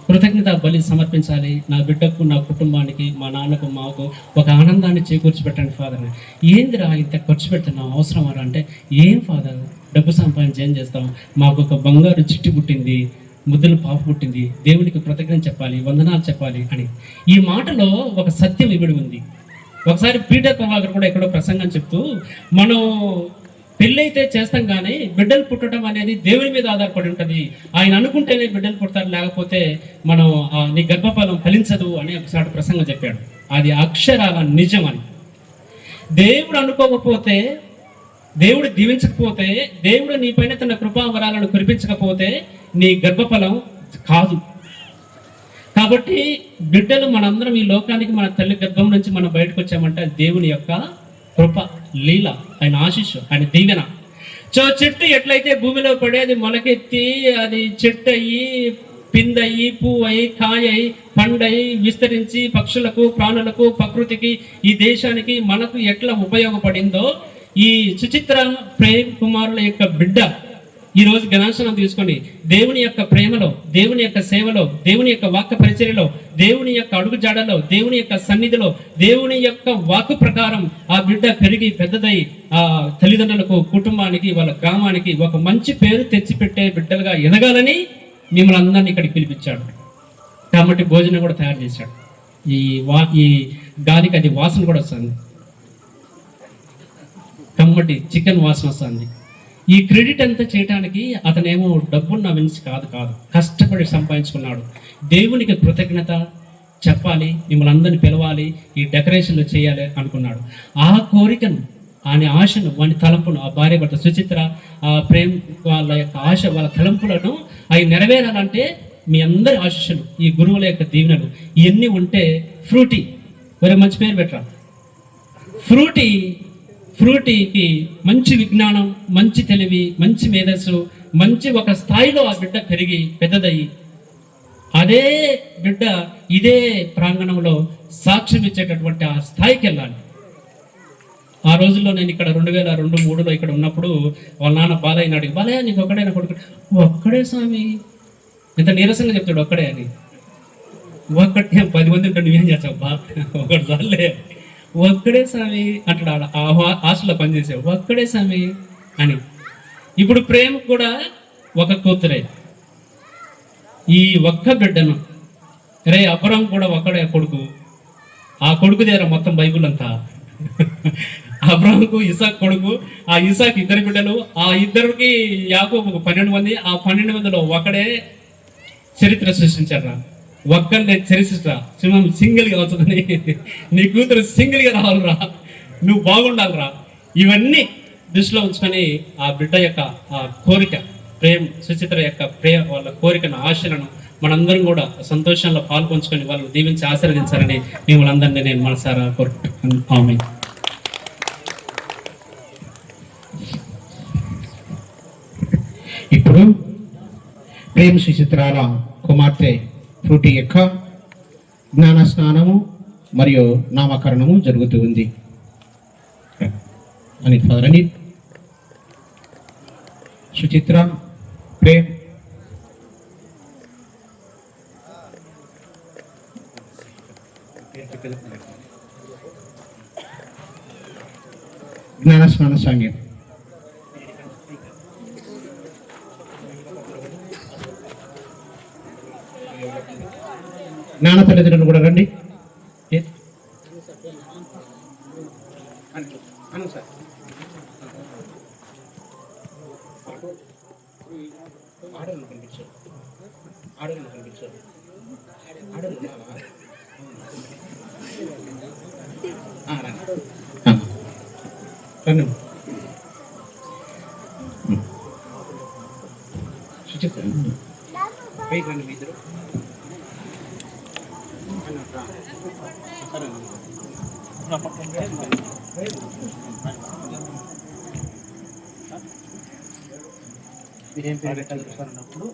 Speaker 5: కృతజ్ఞత బలి సమర్పించాలి, నా బిడ్డకు నా కుటుంబానికి మా నాన్నకు మాకు ఒక ఆనందాన్ని చేకూర్చి పెట్టండి ఫాదర్. ఏందిరా ఇంత ఖర్చు పెడుతున్నావు అవసరమారా అంటే, ఏం ఫాదర్ డబ్బు సంపాదించి ఏం చేస్తాం, మాకు ఒక బంగారు చిట్టి పుట్టింది, ముద్దులు పాప పుట్టింది, దేవునికి కృతజ్ఞత చెప్పాలి, వందనాలు చెప్పాలి అని. ఈ మాటలో ఒక సత్యం ఇవిడి ఉంది. ఒకసారి పీటర్ ప్రభాకర్ కూడా ఎక్కడో ప్రసంగం చెప్తూ, మనం పెళ్ళైతే చేస్తాం కానీ బిడ్డలు పుట్టడం అనేది దేవుని మీద ఆధారపడి ఉంటుంది. ఆయన అనుకుంటేనే బిడ్డలు పుడతారు, లేకపోతే మనం నీ గర్భఫలం ఫలించదు అని ఒకసారి ప్రసంగం చెప్పాడు. అది అక్షరాల నిజం అని. దేవుడు అనుకోకపోతే, దేవుడు దీవించకపోతే, దేవుడు నీ పైన తన కృపావరాలను కురిపించకపోతే నీ గర్భఫలం కాదు. కాబట్టి బిడ్డలు మనందరం ఈ లోకానికి మన తల్లి గర్భం నుంచి మనం బయటకు వచ్చామంటే అది దేవుని యొక్క కృప, లీల, ఆయన ఆశీస్సు, ఆయన దీవెన. చెట్టు ఎట్లయితే భూమిలో పడి అది మొలకెత్తి అది చెట్టు అయ్యి, పిందయి, పువ్వు అయి, కాయ అయి, పండయి, విస్తరించి పక్షులకు, ప్రాణులకు, ప్రకృతికి, ఈ దేశానికి, మనకు ఎట్లా ఉపయోగపడిందో ఈ సుచిత్ర ప్రేమ్ కుమారుల యొక్క బిడ్డ ఈ రోజు జ్ఞానాసనం తీసుకొని దేవుని యొక్క ప్రేమలో, దేవుని యొక్క సేవలో, దేవుని యొక్క వాక్య పరిచర్యలో, దేవుని యొక్క అడుగు జాడలో, దేవుని యొక్క సన్నిధిలో, దేవుని యొక్క వాక్కు ప్రకారం ఆ బిడ్డ పెరిగి పెద్దదై ఆ తల్లిదండ్రులకు, కుటుంబానికి, వాళ్ళ గ్రామానికి ఒక మంచి పేరు తెచ్చిపెట్టే బిడ్డలుగా ఎదగాలని మిమ్మల్ని అందరినీ ఇక్కడికి పిలిపించాడు. కాబట్టి భోజనం కూడా తయారు చేశాడు. ఈ గాలికి అది వాసన కూడా వస్తుంది, కమ్మటి చికెన్ వాసన వస్తుంది. ఈ క్రెడిట్ అంతా చేయడానికి అతనేమో డబ్బున్న మనిషి కాదు, కష్టపడి సంపాదించుకున్నాడు. దేవునికి కృతజ్ఞత చెప్పాలి, మిమ్మల్ని అందరిని పిలవాలి, ఈ డెకరేషన్లు చేయాలి అనుకున్నాడు. ఆ కోరికను, ఆయన ఆశను, వాని తలంపును, ఆ భార్య భర్త సుచిత్ర, ఆ ప్రేమ్ వాళ్ళ యొక్క ఆశ, వాళ్ళ తలంపులను అవి నెరవేరాలంటే మీ అందరి ఆశీస్సులు, ఈ గురువుల యొక్క దీవెనలు ఇవన్నీ ఉంటే ఫ్రూటీ, మరి మంచి పేరు పెట్టరా, ఫ్రూటీకి మంచి విజ్ఞానం, మంచి తెలివి, మంచి మేధస్సు, మంచి ఒక స్థాయిలో ఆ బిడ్డ పెరిగి పెద్దదయ్యి అదే బిడ్డ ఇదే ప్రాంగణంలో సాక్ష్యం ఇచ్చేటటువంటి ఆ స్థాయికి వెళ్ళాలి. ఆ రోజుల్లో నేను ఇక్కడ 2002-03లో ఇక్కడ ఉన్నప్పుడు వాళ్ళ నాన్న బాలయ్య అడిగి, బాలయ్య నీకు ఒక్కడైనా కొడుకు? ఒక్కడే స్వామి, ఇంత నీరసంగా చెప్తాడు ఒక్కడే అని. ఒక్కటే 10 మంది ఉంటాడు, నువ్వేం చేస్తావు బా, ఒకటి చాలే, ఒక్కడే స్వామి అంటాడు. ఆ హాస్టల్లో పనిచేసావు, ఒక్కడే స్వామి అని. ఇప్పుడు ప్రేమ కూడా ఒక కూతురే. ఈ ఒక్క బిడ్డను అబ్రహాం కూడా ఒక్కడే కొడుకు. ఆ కొడుకు దగ్గర మొత్తం బైబుల్ అంతా. అబ్రహాంకు ఇసాక్ కొడుకు, ఆ ఇసాక్ 2 బిడ్డలు, ఆ ఇద్దరికి యాకోబుకు 12 మంది. ఆ 12 మందిలో ఒకడే చరిత్ర సృష్టించారు. ఒక్కరిని చరిత్ర సింహం సింగిల్గా అవుతుందని, నీ కూతురు సింగిల్గా రావాలరా, నువ్వు బాగుండాలిరా. ఇవన్నీ దృష్టిలో ఉంచుకొని ఆ బిడ్డ యొక్క ఆ కోరిక, సుచిత్ర యొక్క వాళ్ళ కోరికను, ఆశలను మనందరం కూడా సంతోషంలో పాల్పంచుకొని వాళ్ళని దీవించి ఆశీర్వదించాలని మిమ్మల్ని అందరినీ నేను మనసారా కోరుకుంటున్నాను. ఆమేన్.
Speaker 6: ఇప్పుడు ప్రేమ సుచిత్రాల కుమార్తె ఫ్రూటీ యొక్క జ్ఞాన స్నానము మరియు నామకరణము జరుగుతూ ఉంది. అని ఫాదర్ అని సుచిత్ర ప్రేమ్ జ్ఞాన స్నాన సాంగ్యం. జ్ఞాన తల్లిదండ్రులు కూడా రండి. రండి. సుచిత్ర పైకి రండి మీ ఇద్దరు. మీరేం పేరు పెట్టాలి అన్నప్పుడు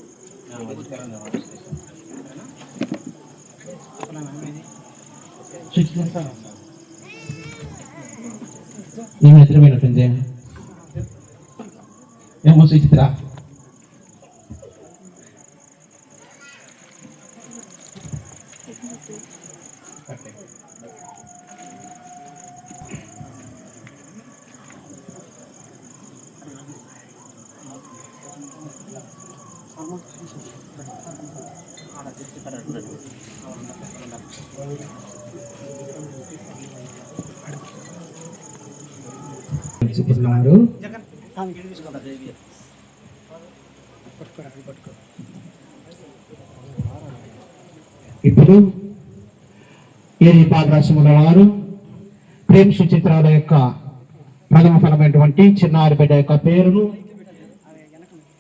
Speaker 6: నేను ఎదురమైనట్టుంది ఏమో సుచిత్ర. పంచుకున్నారు. ఇప్పుడు ఈ పాదరాశముల వారు ప్రేమ సుచిత్రాల యొక్క ప్రథమ ఫలమైనటువంటి చిన్నారి బిడ్డ యొక్క పేరును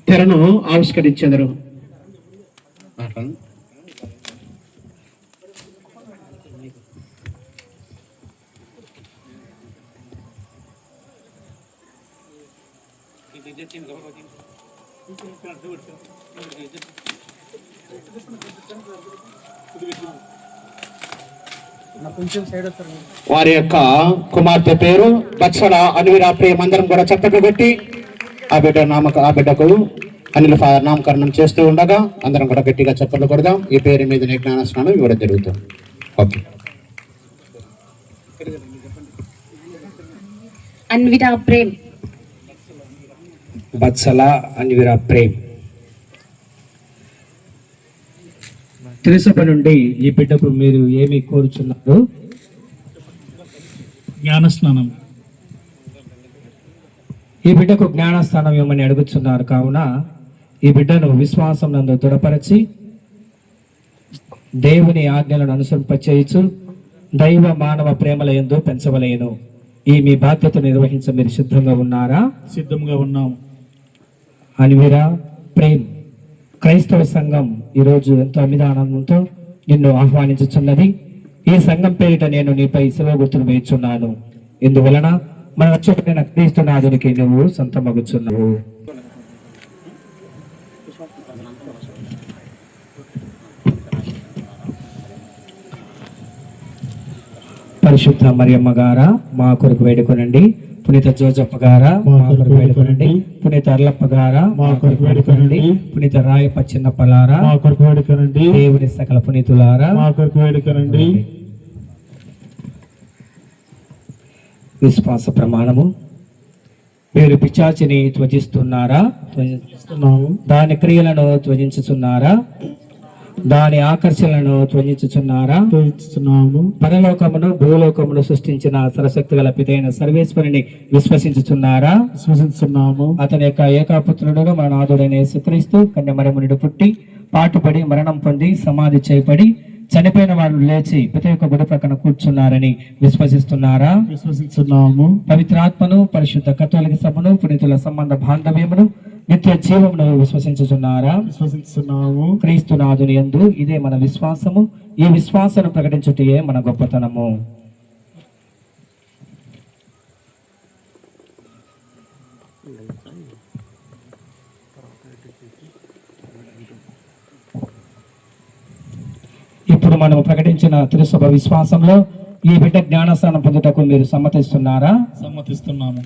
Speaker 6: తెరను ఆవిష్కరించెదరు. వారి యొక్క కుమార్తె పేరు బత్సల అన్విరా ప్రేమ్. అందరం కూడా చప్పట్లు కొట్టి ఆ బిడ్డకు అనిల్ ఫాదర్ నామకరణం చేస్తూ ఉండగా అందరం కూడా గట్టిగా చప్పట్లు కొడదాం. ఈ పేరు మీద జ్ఞాన స్నానం ఇవ్వడం జరుగుతుంది. ఓకే.
Speaker 3: అన్విరా ప్రేమ్.
Speaker 6: బత్సల అన్విరా ప్రేమ్. తిరుసభ నుండి ఈ బిడ్డకు మీరు ఏమి కోరుచున్నారు?
Speaker 4: జ్ఞానస్నానం.
Speaker 6: ఈ బిడ్డకు జ్ఞానస్థానం ఇవ్వమని అడుగుతున్నారు. కావున ఈ బిడ్డను విశ్వాసం నందు దృఢపరచి దేవుని ఆజ్ఞలను అనుసరింపచేయచ్చు దైవ మానవ ప్రేమల యందు పెంచవలేను. ఈ మీ బాధ్యత నిర్వహించ మీరు సిద్ధంగా ఉన్నారా?
Speaker 4: సిద్ధంగా ఉన్నాము.
Speaker 6: అన్విరా ప్రేమ్, క్రైస్తవ సంఘం ఈరోజు ఎంతో అమితానందంతో నిన్ను ఆహ్వానించుచున్నది. ఈ సంఘం పేరిట నేను నీపై శిలువ గుర్తులు వేయుచున్నాను. ఇందువలన మన రక్షకుడైన క్రీస్తునాథునికి నువ్వు సొంతమగుచున్నావు. పరిశుద్ధ మరియమ్మ గారా మా కొరకు వేడుకొనండి. పునీత జోజప్ప గారా మా కొరకు వేడుకొనండి. పునీత అర్లప్ప గారా మా కొరకు వేడుకొనండి. పునీత రాయప్ప చిన్నప్పలారా
Speaker 4: మా కొరకు వేడుకొనండి.
Speaker 6: దేవుని సకల పునీతులారా
Speaker 4: మా కొరకు వేడుకొనండి.
Speaker 6: విశ్వాస ప్రమాణము. మీరు పిశాచిని త్వజిస్తున్నారా? దాని క్రియలను త్వజించుచున్నారా? దాని ఆకర్షణలను త్వజించుచున్నారా? పరలోకమును భూలోకమును సృష్టించిన సర్వశక్తి గల పితైన సర్వేశ్వరుని విశ్వసించుచున్నారా?
Speaker 4: విశ్వసిస్తున్నాము.
Speaker 6: అతని యొక్క ఏకాపుత్రుడు మన నాథుడైన యేసుక్రీస్తు కన్యమరియము నుండి పుట్టి పాటుపడి మరణం పొంది సమాధి చేయబడి చనిపోయిన వారు లేచి పిత యొక్క గుడి ప్రక్కన కూర్చున్నారని విశ్వసిస్తున్నారా?
Speaker 4: విశ్వసిస్తున్నాము.
Speaker 6: పవిత్రాత్మను, పరిశుద్ధ కథోలిక సభను, పునీతుల సంబంధ బాంధవ్యమును, నిత్య జీవమును విశ్వసించుచున్నారా?
Speaker 4: విశ్వసిస్తున్నాము.
Speaker 6: క్రీస్తునాథుని యందు ఇదే మన విశ్వాసము. ఈ విశ్వాసను ప్రకటించుటయే మన గొప్పతనము. ఇప్పుడు మనం ప్రకటించిన తిరుసభ విశ్వాసంలో ఈ బిడ్డ జ్ఞానస్నానం పొందుటకు మీరు సమ్మతిస్తున్నారా?
Speaker 4: సమ్మతిస్తున్నాము.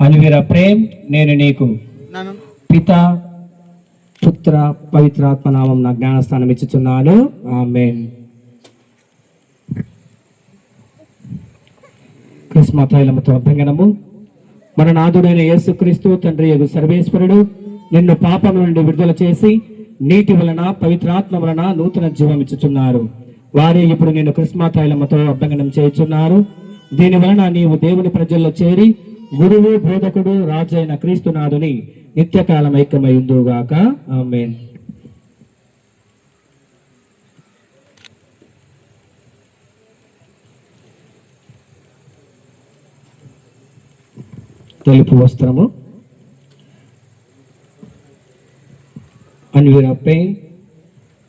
Speaker 6: అన్విరా ప్రేమ్, నేను నీకు పిత పుత్ర పవిత్రాత్మ నామం నా జ్ఞానస్థానం ఇచ్చుచున్నాను. ఆమేన్. క్రిస్మ తైలముతో అభ్యంగనము. మన నాథుడైన యేసుక్రీస్తు తండ్రి యగు సర్వేశ్వరుడు నిన్ను పాపం నుండి విడుదల చేసి నీటి వలన పవిత్రాత్మ వలన నూతన జీవం ఇచ్చుచున్నారు. వారే ఇప్పుడు నేను క్రిస్మ తైలముతో అభ్యంగనం చేయుచున్నారు. దీని వలన నీవు దేవుని ప్రజల్లో చేరి గురువు, బోధకుడు, రాజు అయిన క్రీస్తునాథుని నిత్యకాలం ఐక్యమై ఉందుగాక. ఆమేన్. తెలుపు వస్త్రము. అన్విరా ప్రేమ్,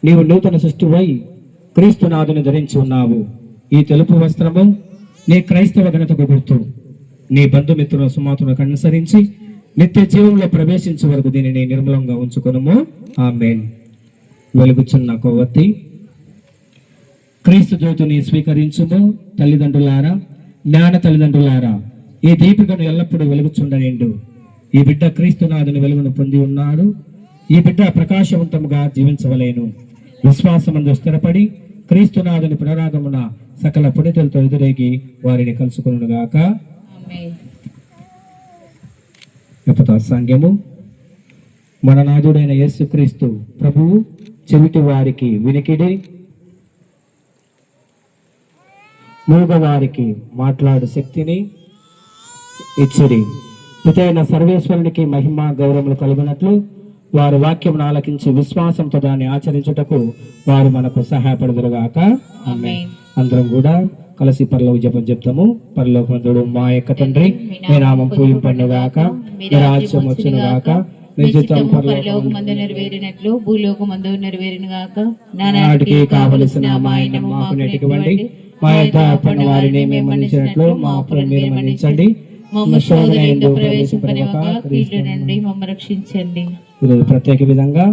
Speaker 6: నీవు నూతన సృష్టివై క్రీస్తునాథుని ధరించి ఉన్నావు. ఈ తెలుపు వస్త్రము నీ క్రైస్తవ ఘనతకు గుర్తు. నీ బంధుమిత్రుల సుమాతులకు అనుసరించి నిత్య జీవంలో ప్రవేశించే వరకు దీనిని నిర్మలంగా ఉంచుకొనుము. ఆమేన్. వెలుగుచున్న కొవ్వొత్తి. క్రీస్తు జ్యోతిని స్వీకరించుము. తల్లిదండ్రులారా, జ్ఞాన తల్లిదండ్రులారా, ఈ దీపికను ఎల్లప్పుడూ వెలుగుచుండనిండు. ఈ బిడ్డ క్రీస్తునాథుని వెలుగును పొంది ఉన్నాడు. ఈ బిడ్డ ప్రకాశవంతముగా జీవించవలేను. విశ్వాసమందు స్థిరపడి క్రీస్తునాథుని పునరాగమున సకల పుణితులతో ఎదురేగి వారిని కలుసుకొనుగాక. లేకపోతే అసాంగ్యము. మన నాథుడైన యేసుక్రీస్తు ప్రభువు చెవిటి వారికి వినికిడి, మూగవారికి మాట్లాడు శక్తిని ఇచ్చిరి. పితైన సర్వేశ్వరునికి మహిమ గౌరవములు కలుగునట్లు వారు వాక్యమును ఆలకించి విశ్వాసంతో దాన్ని ఆచరించుటకు వారు మనకు సహాయపడుదురుగాక. ఆమేన్. అందరం కూడా కలిసి పరలోక జపం చెప్తాము. పరలోకమందుడు మా యొక్క తండ్రి, మీ నామం పూజింపబడుగాక, మీ రాజ్యం వచ్చునుగాక, మీ చిత్తం
Speaker 3: పరలోకమందు నెరవేరినట్లు భూలోకమందు నెరవేరునుగాక.
Speaker 6: నానాటికి కావలసిన మా అన్నము మాకు నేటికివ్వండి, మా యొక్క అప్పన్న వారిని మేము మన్నించినట్లు మా అప్పులను మీరు మన్నించండి,
Speaker 3: మమ్మ శోధన యందు ప్రవేశింపనివ్వక కీడు నుండి మమ్మ రక్షించండి.
Speaker 6: ఈరోజు ప్రత్యేక విధంగా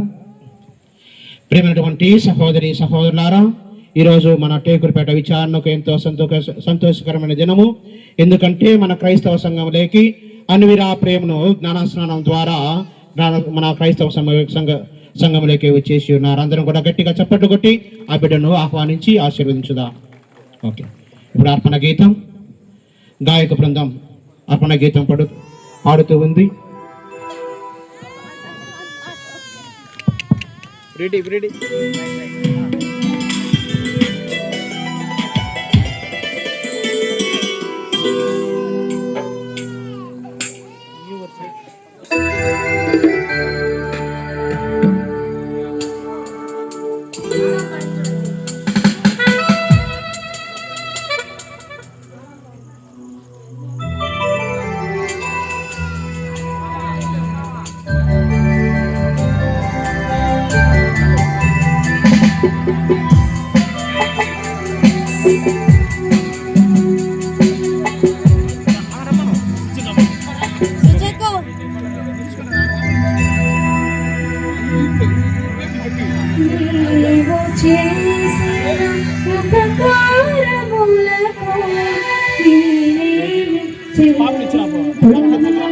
Speaker 7: ప్రియమైనటువంటి సహోదరి సహోదరులారా, ఈరోజు మన టేకులపేట విచారణకు ఎంతో సంతోషకరమైన దినము. ఎందుకంటే మన క్రైస్తవ సంఘంలోకి అన్విరా ప్రేమను జ్ఞానస్నానం ద్వారా మన క్రైస్తవ సంఘంలోకి వచ్చేసి ఉన్నారు. అందరం కూడా గట్టిగా చప్పట్లు కొట్టి ఆ బిడ్డను ఆహ్వానించి ఆశీర్వదించుదా. ఓకే, ఇప్పుడు అర్పణ గీతం, గాయక బృందం అర్పణ గీతం పాడుతూ ఉంది. Ready ready.
Speaker 3: నీవు చేసిన ఉపకారములకు నేనేమి చెల్లింతును?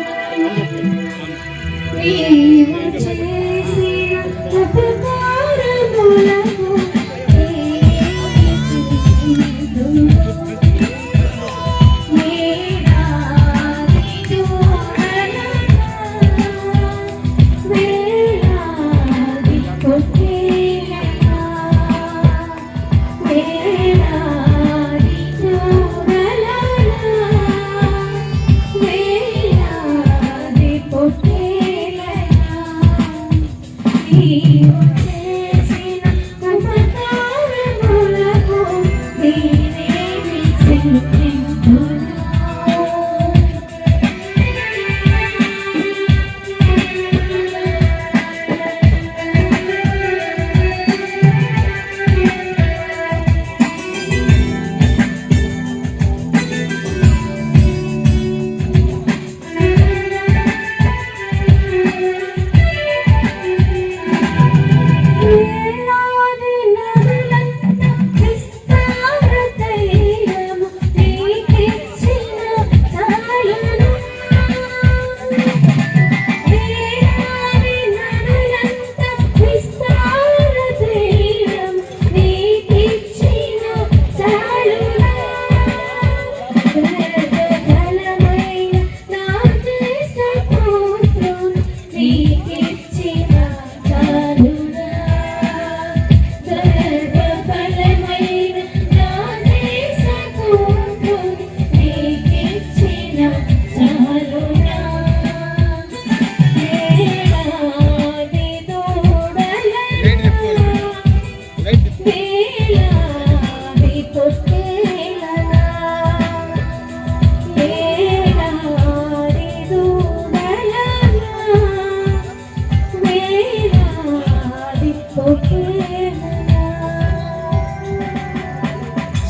Speaker 3: నీవు చేసిన ఉపకారములకు నేనేమి చెల్లింతును? వేలాది కొట్టేలనా, వేలాది దూరలనా, వేలాది కొట్టేలనా, నీవు చేసిన ఉపకారములకు నేనేమి చెల్లింతును? వేలాది నదులంత విస్తార తైలము నీకిచ్చిన చాలును. వేలాది నదులంత విస్తార తైలము నీకిచ్చిన చాలును. బలమైన నా దేశపుత్రుని నీకిచ్చిన చాలునా. బలమైన నా దేశపుత్రుని నీకిచ్చిన చాలునా. వేలాది దూడలను, వేలాది పొట్టేలనా, వేలాది దూడలను, వేలాది పొట్టేలనా.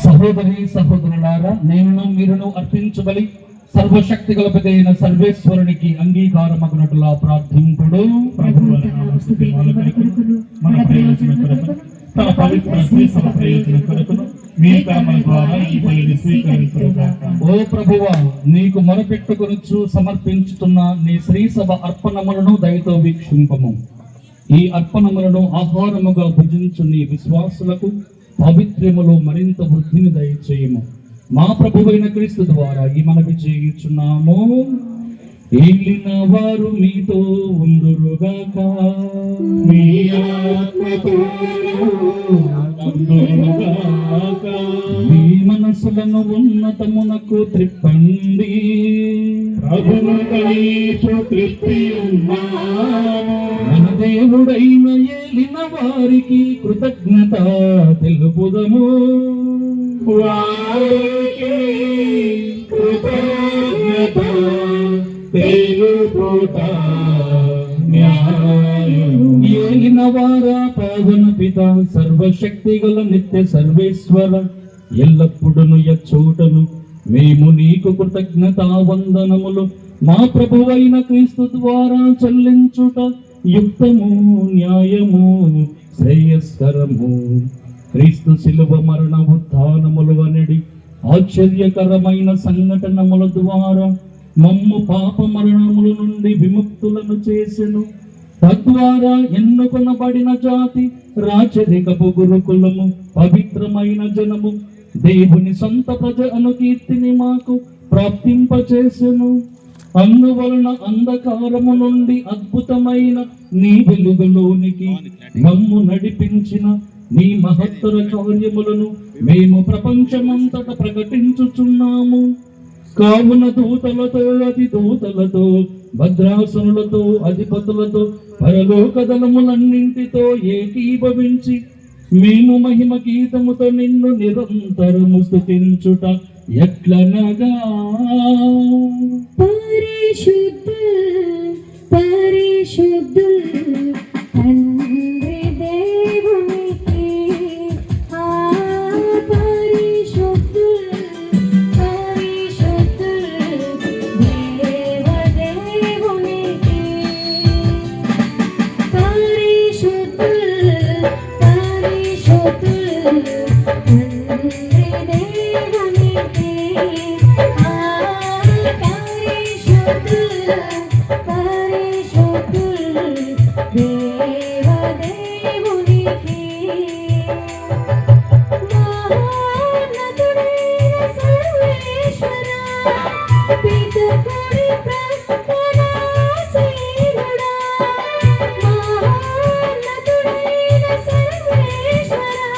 Speaker 2: సహోదరి సహోదరులారా, నేను మీరును అర్పించబలి సర్వశక్తి గలపదైన సర్వేశ్వరునికి అంగీకారమగునట్లా ప్రార్థింపుడు.
Speaker 1: మన ప్రయోజనం కొరకు తన పవిత్ర శ్రీసభ ప్రయోజనం కొరకు మీ కర్మల ద్వారా ఈ బలిని స్వీకరించుగాక.
Speaker 2: ఓ ప్రభువా, నీకు మొరపెట్టుకొనుచు సమర్పించుతున్న నీ శ్రీసభ అర్పణములను దయతో వీక్షింపము. ఈ అర్పణములను ఆహారముగా భుజించు నీ విశ్వాసులకు పవిత్రములో మరింత వృద్ధిని దయచేయము. మా ప్రభువైన క్రీస్తు ద్వారా ఈ మనవి చేయుచున్నాము. ఏలిన వారు మీతో ఉందురుగాక,
Speaker 1: మీ ఆత్మతోను ఉండునుగాక.
Speaker 2: మీ మనసులను ఉన్నతమునకు త్రిప్పండి.
Speaker 1: ప్రభువుకై త్రిప్పి ఉన్నాము.
Speaker 2: మన దేవుడైన ఏలిన వారికి కృతజ్ఞత తెలుపుదము.
Speaker 1: వారికి కృతజ్ఞత తెలుపుట న్యాయము.
Speaker 2: ఏలిన వారా పావన పిత సర్వశక్తి గల నిత్య సర్వేశ్వర, ఎల్లప్పుడును ఎచ్చోటను మేము నీకు కృతజ్ఞత వందనములు మా ప్రభువైన క్రీస్తు ద్వారా చెల్లించుట యుక్తము, న్యాయము, శ్రేయస్కరము. క్రీస్తు శిలువ మరణ ఉత్థానములు అనడి ఆశ్చర్యకరమైన సంఘటనముల ద్వారా మమ్ము పాప మరణముల నుండి విముక్తులను చేసెను. తద్వారా ఎన్నుకొనబడిన జాతి, రాచరికపు గురుకులము, పవిత్రమైన జనము, దేవుని సొంత ప్రజ అను కీర్తిని మాకు ప్రాప్తింపచేసెను. అందువలన అంధకారము నుండి అద్భుతమైన నీ వెలుగులోనికి మమ్ము నడిపించిన నీ మహత్తర కార్యములను మేము ప్రపంచమంతట ప్రకటించుచున్నాము. కావున దూతలతో, అతి దూతలతో, భద్రాసనులతో, అధిపతులతో, పరలోక దళములన్నింటితో ఏకీభవించి మేము మహిమ గీతముతో నిన్ను నిరంతరము స్తుతించుట ఎట్లనగా,
Speaker 3: పరిశుద్ధుల్ పరిశుద్ధుల్ తండ్రి దేవునికి, పరిశుద్ధుల్ పరిశుద్ధుల్ దేవదేవునికి, పరిశుద్ధుల్ పరిశుద్ధుల్ తండ్రి దేవునికి, పరిశుద్ధుల్ దేవదేవునికి. మహోన్నతుడైన సర్వేశ్వరా, పితకుడి ప్రార్థనాశీలుడా, మహోన్నతుడైన సర్వేశ్వరా,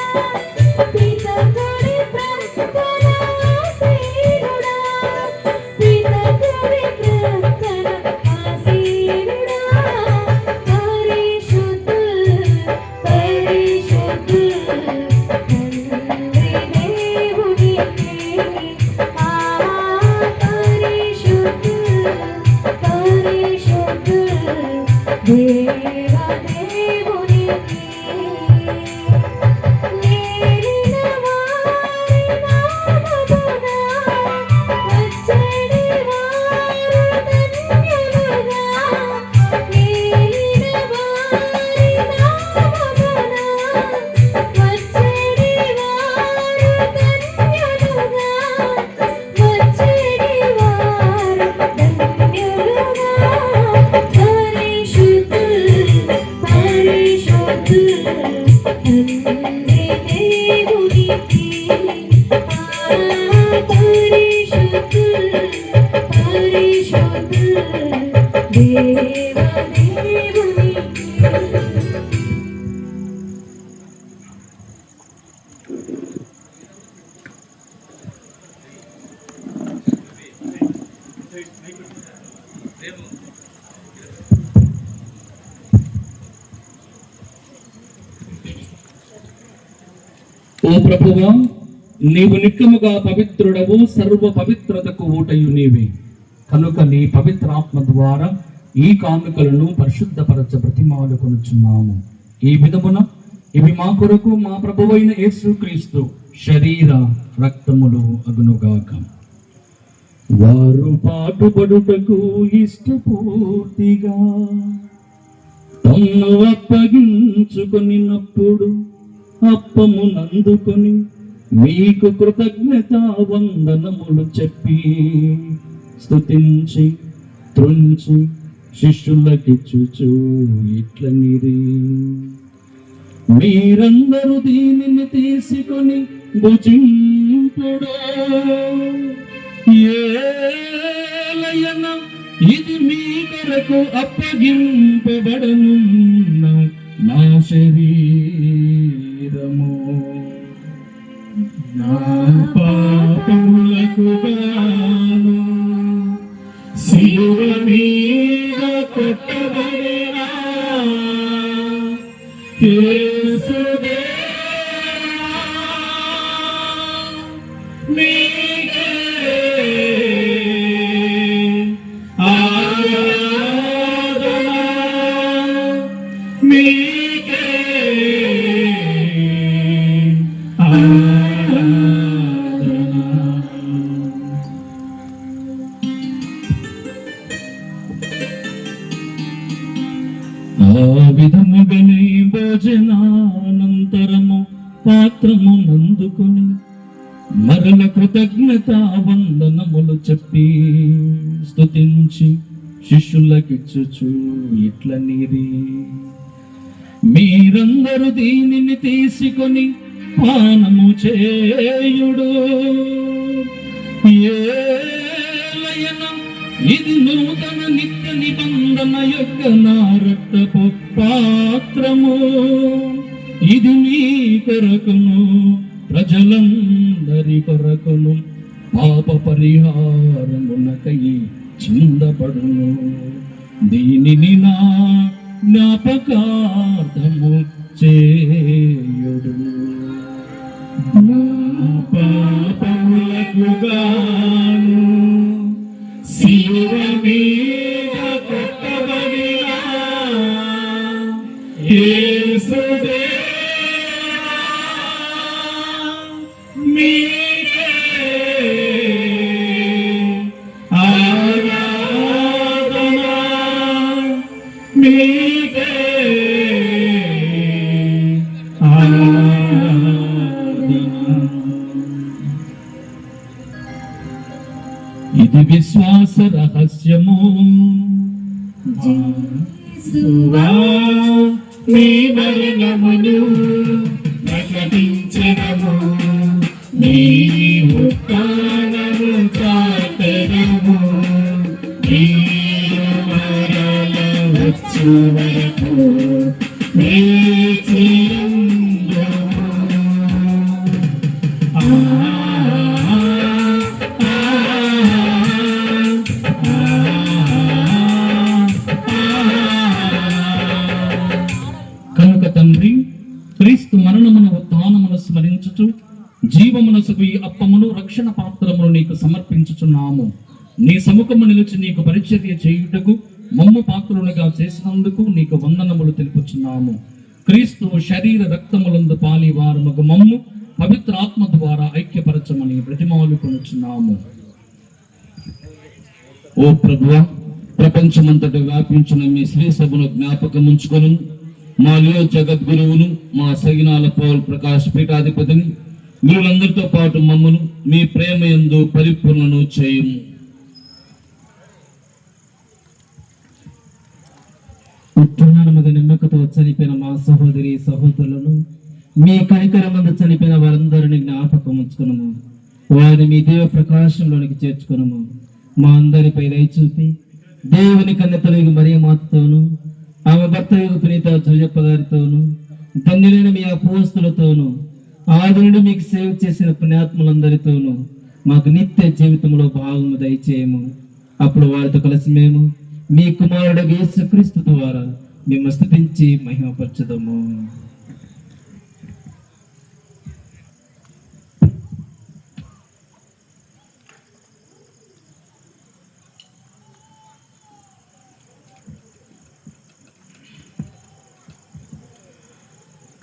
Speaker 3: పితకుడి ప్రార్థనాశీలుడా, పితకుడి ప్రార్థనాశీలుడా, పరిశుద్ధుల్ పరిశుద్ధుల్ తండ్రి దేవునికి, పరిశుద్ధుల్ పరిశుద్ధుల్ దేవదేవునికి. ఏలిన వారి నామమున వచ్చెడి వారు ధన్యులుగా, ఏలిన వారి నామమున వచ్చెడి వారు ధన్యులుగా, వచ్చెడి వారు ధన్యులుగా. పరిశుద్ధుల్ పరిశుద్ధుల్ తండ్రి దేవునికి, పరిశుద్ధుల్ పరిశుద్ధుల్ దేవదేవునికి.
Speaker 2: ఓ ప్రభువా, నీవు నిత్యముగా పవిత్రుడవు, సర్వ పవిత్రతకు ఊటయు నీవే. కనుక నీ పవిత్రాత్మ ద్వారా ఈ కానుకలను పరిశుద్ధపరచ బ్రతిమాలుకొనుచున్నాము. ఈ విధమున ఇవి మా కొరకు మా ప్రభువైన యేసుక్రీస్తు శరీర రక్తములు అగునుగాక. వారు పాటుపడుటకు ఇష్టపూర్తిగా తన్ను అప్పగించుకొనినప్పుడు అప్పమునందుకొని మీకు కృతజ్ఞత వందనములు చెప్పి స్తుతించి త్రుంచి శిష్యులకిచ్చుచు ఇట్లనిరి, మీరందరూ దీనిని తీసుకొని భుజింపుడు. ఏలయన ఇది మీ కొరకు అప్పగింపబడనున్న నా శరీరము.
Speaker 1: నా పాపములకు గాను శిలువ మీద కొట్టబడిన యేసుదేవా, నీకే ఆరాధన, నీకే
Speaker 2: ఆ విధముగనే భోజనానంతరము పాత్రము నందుకొని మరల కృతజ్ఞత వందనములు చెప్పి స్తుతించి శిష్యులకిచ్చుచు ఇట్లనిరి, మీరందరూ దీనిని తీసుకొని పానము చేయుడు. ఏలయనా ఇది నూతన నిత్య నిబంధన యొక్క నా రక్తపు పాత్రము. ఇది మీ కొరకును ప్రజలందరి కొరకును పాప పరిహారమునకై చిందపడును. దీనిని నా జ్ఞాపకార్థము చేయుడు.
Speaker 1: నా పాపములకు గాను శిలువ మీద కొట్టబడిన యేసుదేవా, నీకే ఆరాధన, నీకే
Speaker 2: ఇది విశ్వాస రహస్యము.
Speaker 1: యేసువా, నీ మరణమును ప్రకటించెదము, నీ ఉత్థానము చాటెదము, నీవు మరల వచ్చు వరకు వేచియుందుము.
Speaker 2: కనుక తండ్రి, క్రీస్తు మరణమును ఉత్థానమును స్మరించుచు జీవమునసుకు ఈ అప్పమును రక్షణ పాత్రమును నీకు సమర్పించుచున్నాము. నీ సముఖము నిలిచి నీకు పరిచర్య చేయుటకు మమ్ము పాత్రులుగా చేసినందుకు నీకు వందనములు తెలుపుచున్నాము. క్రీస్తు శరీర రక్తములందు పాలి వారముగు మమ్ము పవిత్ర ఆత్మ ద్వారా ఐక్యపరచమని బ్రతిమాలుకొనుచున్నాము. ఓ ప్రభువా, ప్రపంచమంతటా వ్యాపించిన మీ శ్రీ సభను జ్ఞాపకం ఉంచుకొని మాలో జగద్గురువును మా సగినాల పౌల్ ప్రకాష్ పీఠాధిపతిని గురువులందరితో పాటు మమ్మను మీ ప్రేమ యందు పరిపూర్ణను చేయుము.
Speaker 6: ఉత్థానముగా నమ్మకతో చనిపోయిన మా సహోదరి సహోదరులను మీ కనికరమందు చనిపోయిన వారందరిని జ్ఞాపకం ఉంచుకున్నాము. వారిని మీ దేవ ప్రకాశంలోనికి చేర్చుకున్నాము. మా అందరిపై దయచూపి దేవుని కన్నెతలు మరియ మాతతోను ఆమె భర్త పునీత జోజప్ప గారితోను ధన్యులైన మీ అపోస్తులతోను ఆది నుండి మీకు సేవ చేసిన పుణ్యాత్ములందరితోనూ మాకు నిత్య జీవితంలో భాగము దయచేయము. అప్పుడు వారితో కలిసి మేము మీ కుమారుడు యేసుక్రీస్తు ద్వారా మేము స్తుతించి మహిమపరచుదాము.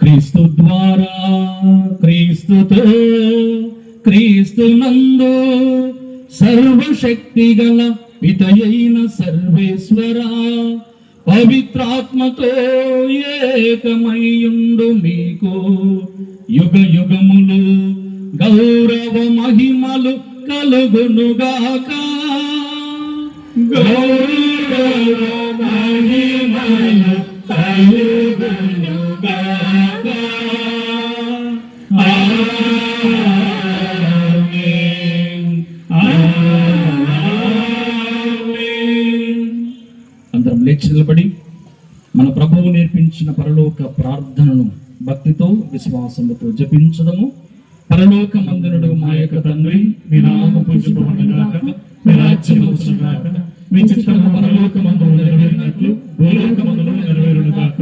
Speaker 2: క్రీస్తు ద్వారా, క్రీస్తుతో, క్రీస్తు నందు సర్వశక్తి గల పితయైన సర్వేశ్వర పవిత్రాత్మతో ఏకమయ్యుండు మీకు యుగ యుగములు గౌరవ మహిమలు కలుగునుగాక.
Speaker 1: గౌరవ మహిమలు కలుగునుగాక. ఆమేన్, ఆమేన్.
Speaker 2: మన ప్రభువు నేర్పించిన పరలోక ప్రార్థనను భక్తితో విశ్వాసముతో జపించదము. పరలోకమందునుడు మా యొక్క తండ్రి, మీ నామము పూజింపబడునుగాక, మీ రాజ్యము వచ్చునుగాక, మీ చిత్తము పరలోకమందు నెరవేరినట్లు భూలోకమందును నెరవేరునుగాక.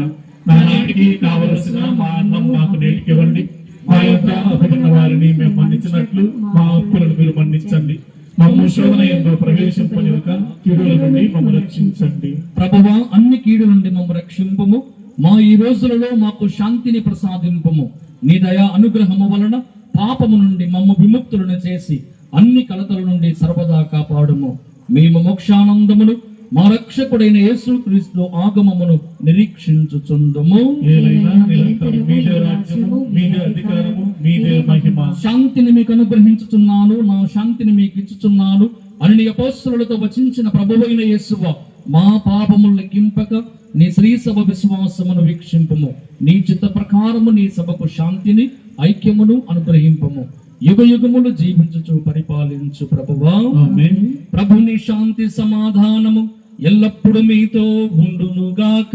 Speaker 2: నానాటికి కావలసిన మా అన్నం మాకు నేటికి ఇవ్వండి. మా యొక్క అపడిన వారిని మేము మన్నించినట్లు మా అప్పులను మీరు మన్నించండి. మమ్ము శోధన యందు ప్రవేశింపనివ్వక కీడుల నుండి మమ్మల్ని రక్షించండి. ప్రభువా, అన్ని కీడు నుండి మమ్ము రక్షింపము. మా ఈ రోజులలో మాకు శాంతిని ప్రసాదింపము. నీ దయా అనుగ్రహము వలన పాపము నుండి మమ్ము విముక్తులను చేసి అన్ని కలతల నుండి సర్వదా కాపాడుము. మేము మోక్షానందమును మా రక్షకుడైన యేసుక్రీస్తు ఆగమమును నిరీక్షించుచుందుము.
Speaker 1: ఏలైనా నిరంతరం మీదే రాజ్యము, మీదే అధికారము, మీదే మహిమ.
Speaker 2: శాంతిని మీకు అనుగ్రహించుచున్నాను, నా శాంతిని మీకు ఇచ్చుచున్నాను అని నీ అపోస్తలులతో వచించిన ప్రభువైన యేసువా, మా పాపములు లెక్కింపక నీ శ్రీసభ విశ్వాసమును వీక్షింపము. నీ చిత్త ప్రకారము నీ సభకు శాంతిని ఐక్యమును అనుగ్రహింపము. యుగ యుగములు జీవించుచు పరిపాలించు ప్రభువా.
Speaker 1: ఆమేన్.
Speaker 2: ప్రభుని శాంతి సమాధానము ఎల్లప్పుడూ మీతో ఉండునుగాక.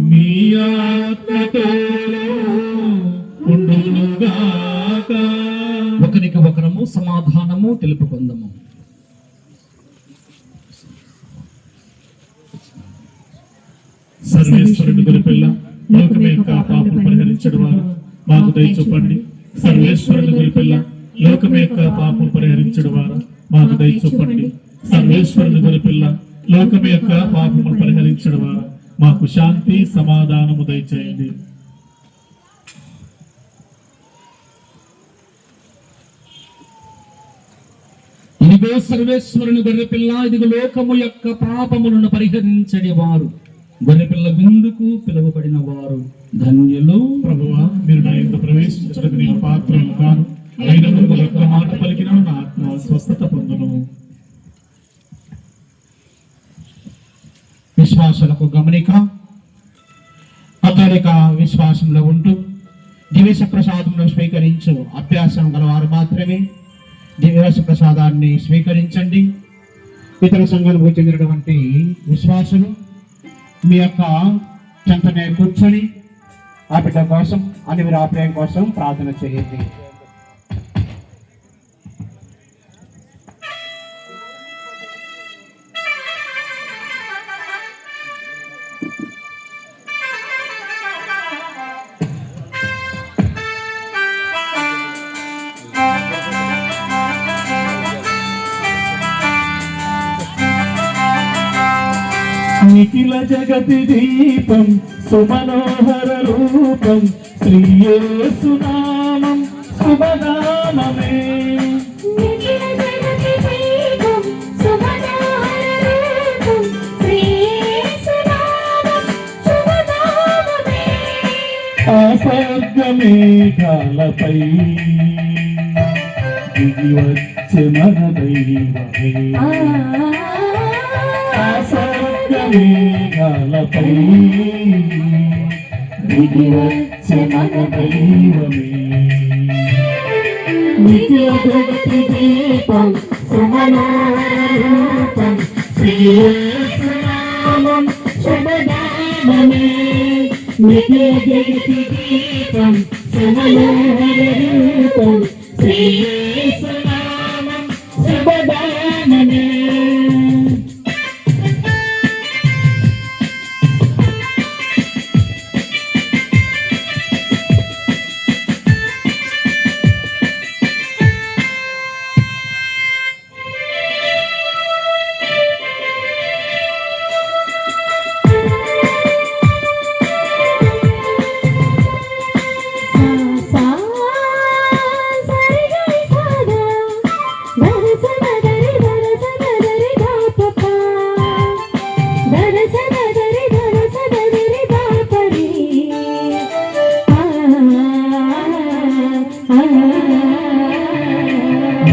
Speaker 1: మీ ఆత్మతోను ఉండునుగాక.
Speaker 2: ఒకరికి ఒకరము సమాధానము తెలుపుకుందాము.
Speaker 1: సర్వేశ్వరుని గొర్రెపిల్ల, లోకం యొక్క పాపం పరిహరించడు వారు మాకు దయ చూపండి. సర్వేశ్వరుని గొర్రెపిల్ల, లోకం యొక్క పాపం పరిహరించడు వారు మాకు దయ చూపండి. సర్వేశ్వరుని గొర్రెపిల్ల, లోకం యొక్క పాపము పరిహరించడు వారు మాకు శాంతి సమాధానము దయచేయండి.
Speaker 2: ఇదిగో సర్వేశ్వరుని గొర్రెపిల్ల, ఇదిగో లోకము యొక్క పాపములను పరిహరించడి వారు. గొర్రెపిల్ల విందుకు పిలువబడిన వారు ధన్యులు.
Speaker 1: ప్రభువా, మీరు నా యందు ప్రవేశించడానికి నేను పాత్రను కాను. అయినను మీ యొక్క మాట పలికిన నా ఆత్మ స్వస్థత పొందును.
Speaker 7: విశ్వాసులకు గమనిక. అతడిక విశ్వాసంలో ఉంటూ దివ్య ప్రసాదంలో స్వీకరించు అభ్యాసం గలవారు మాత్రమే దివ్య ప్రసాదాన్ని స్వీకరించండి. ఇతర సంఘాలకు చెందినటువంటి విశ్వాసులు మీ యొక్క చెంతనే కూర్చొని ఆ బిడ్డ కోసం అన్ని ఆప్యాయం కోసం ప్రార్థన చేయండి.
Speaker 1: నిఖిల జగతి దీపం సుమనోహర రూపం శ్రీ యేసు నామం శుభనామమే. ఆ స్వర్గమేఘాలపై దిగి వచ్చే మన దైవమే. మేఘాలపై దిగి వచ్చే మన దైవమే. నిఖిల జగతి దీపం సుమనోహర రూపం శ్రీ యేసు నామం శుభనామమే. నిఖిల జగతి దీపం సుమనోహర రూపం శ్రీ యేసు నామం శుభనామమే.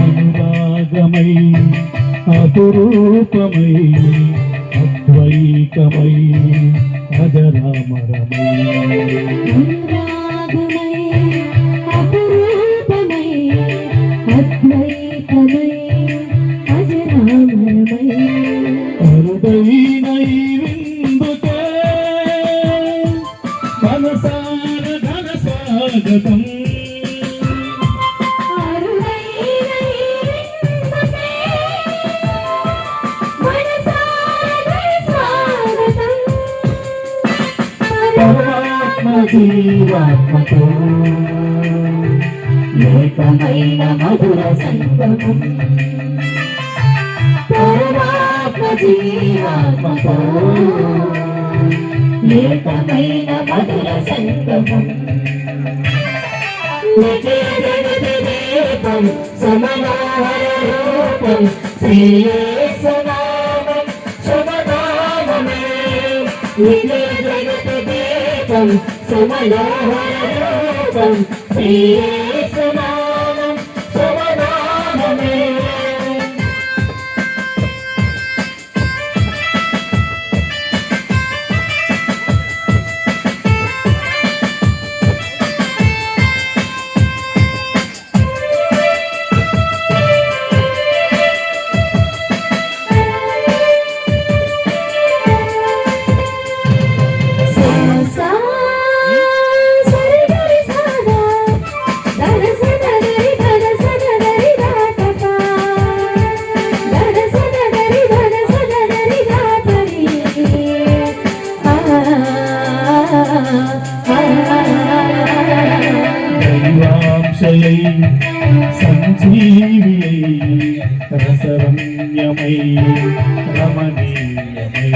Speaker 1: అనురాగమై అపురూపమై అద్వైతమై అజరామరమై. అరుదైన ఈ విందుకే స్వాగతం
Speaker 8: పరమాత్మ జీవాత్మతో ఏకమైన మధుర సంగమం పరమాత్మ జీవాత్మతో ఏకమైన మధుర సంగమం నిత్యజగదీపం సమనారూపం శ్రీయేసునామం శుభనామమే నిత్యజగదీపం సమనారూపం శ్రీయేసునామం శుభనామమే
Speaker 1: దైవాంశయై సంజీవియై రసరమ్యమై రమణీయమై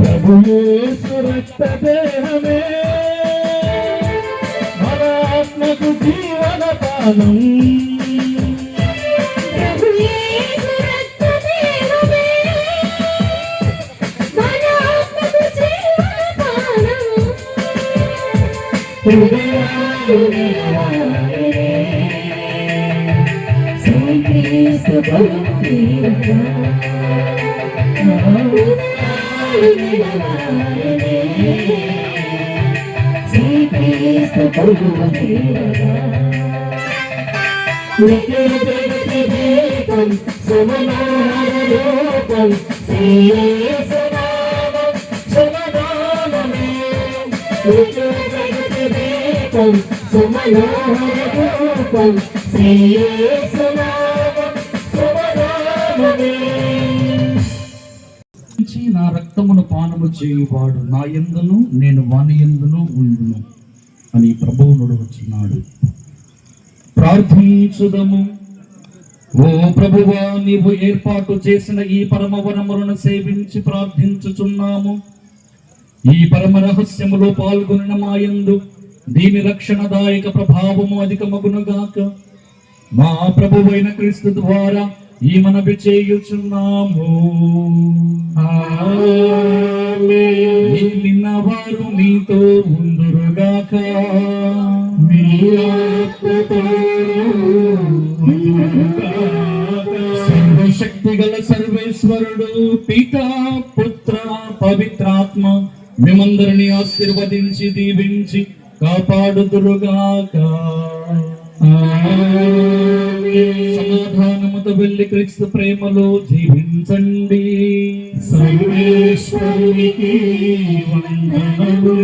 Speaker 1: ప్రభు యేసు రక్త దేహమే మన ఆత్మకు జీవన పానం
Speaker 8: శ్రీక్రీస్తు నిత్యజగదీపం సమనారూపం శ్రీయేసునామం శుభనామమే నిత్యజగదీపం సమనారూపం శ్రీయేసునామం శుభనామమే
Speaker 2: నా రక్తమును పానము చేయువాడు నా యందును నేను వాని యందును ఉండును అని ప్రభువు నుడువచున్నాడు. ప్రార్థించుదము. ఓ ప్రభువా, నీవు ఏర్పాటు చేసిన ఈ పరమవరములను సేవించి ప్రార్థించుచున్నాము. ఈ పరమ రహస్యములో పాల్గొనిన మాయందు దీని రక్షణదాయక ప్రభావము అధికమగునుగాక. మా ప్రభువైన క్రీస్తు ద్వారా ఈ మనవి చేయుచున్నాము. నిన్నవారు మీతో ఉందురుగాక. సర్వశక్తి గల సర్వేశ్వరుడు పితా పుత్ర పవిత్రాత్మ మిమ్మందరిని ఆశీర్వదించి దీవించి కాపాడుదురుగాక. సమాధానముతో వెళ్ళి క్రీస్తు ప్రేమలో జీవించండి.
Speaker 8: సర్వేశ్వరునికి వందనములు.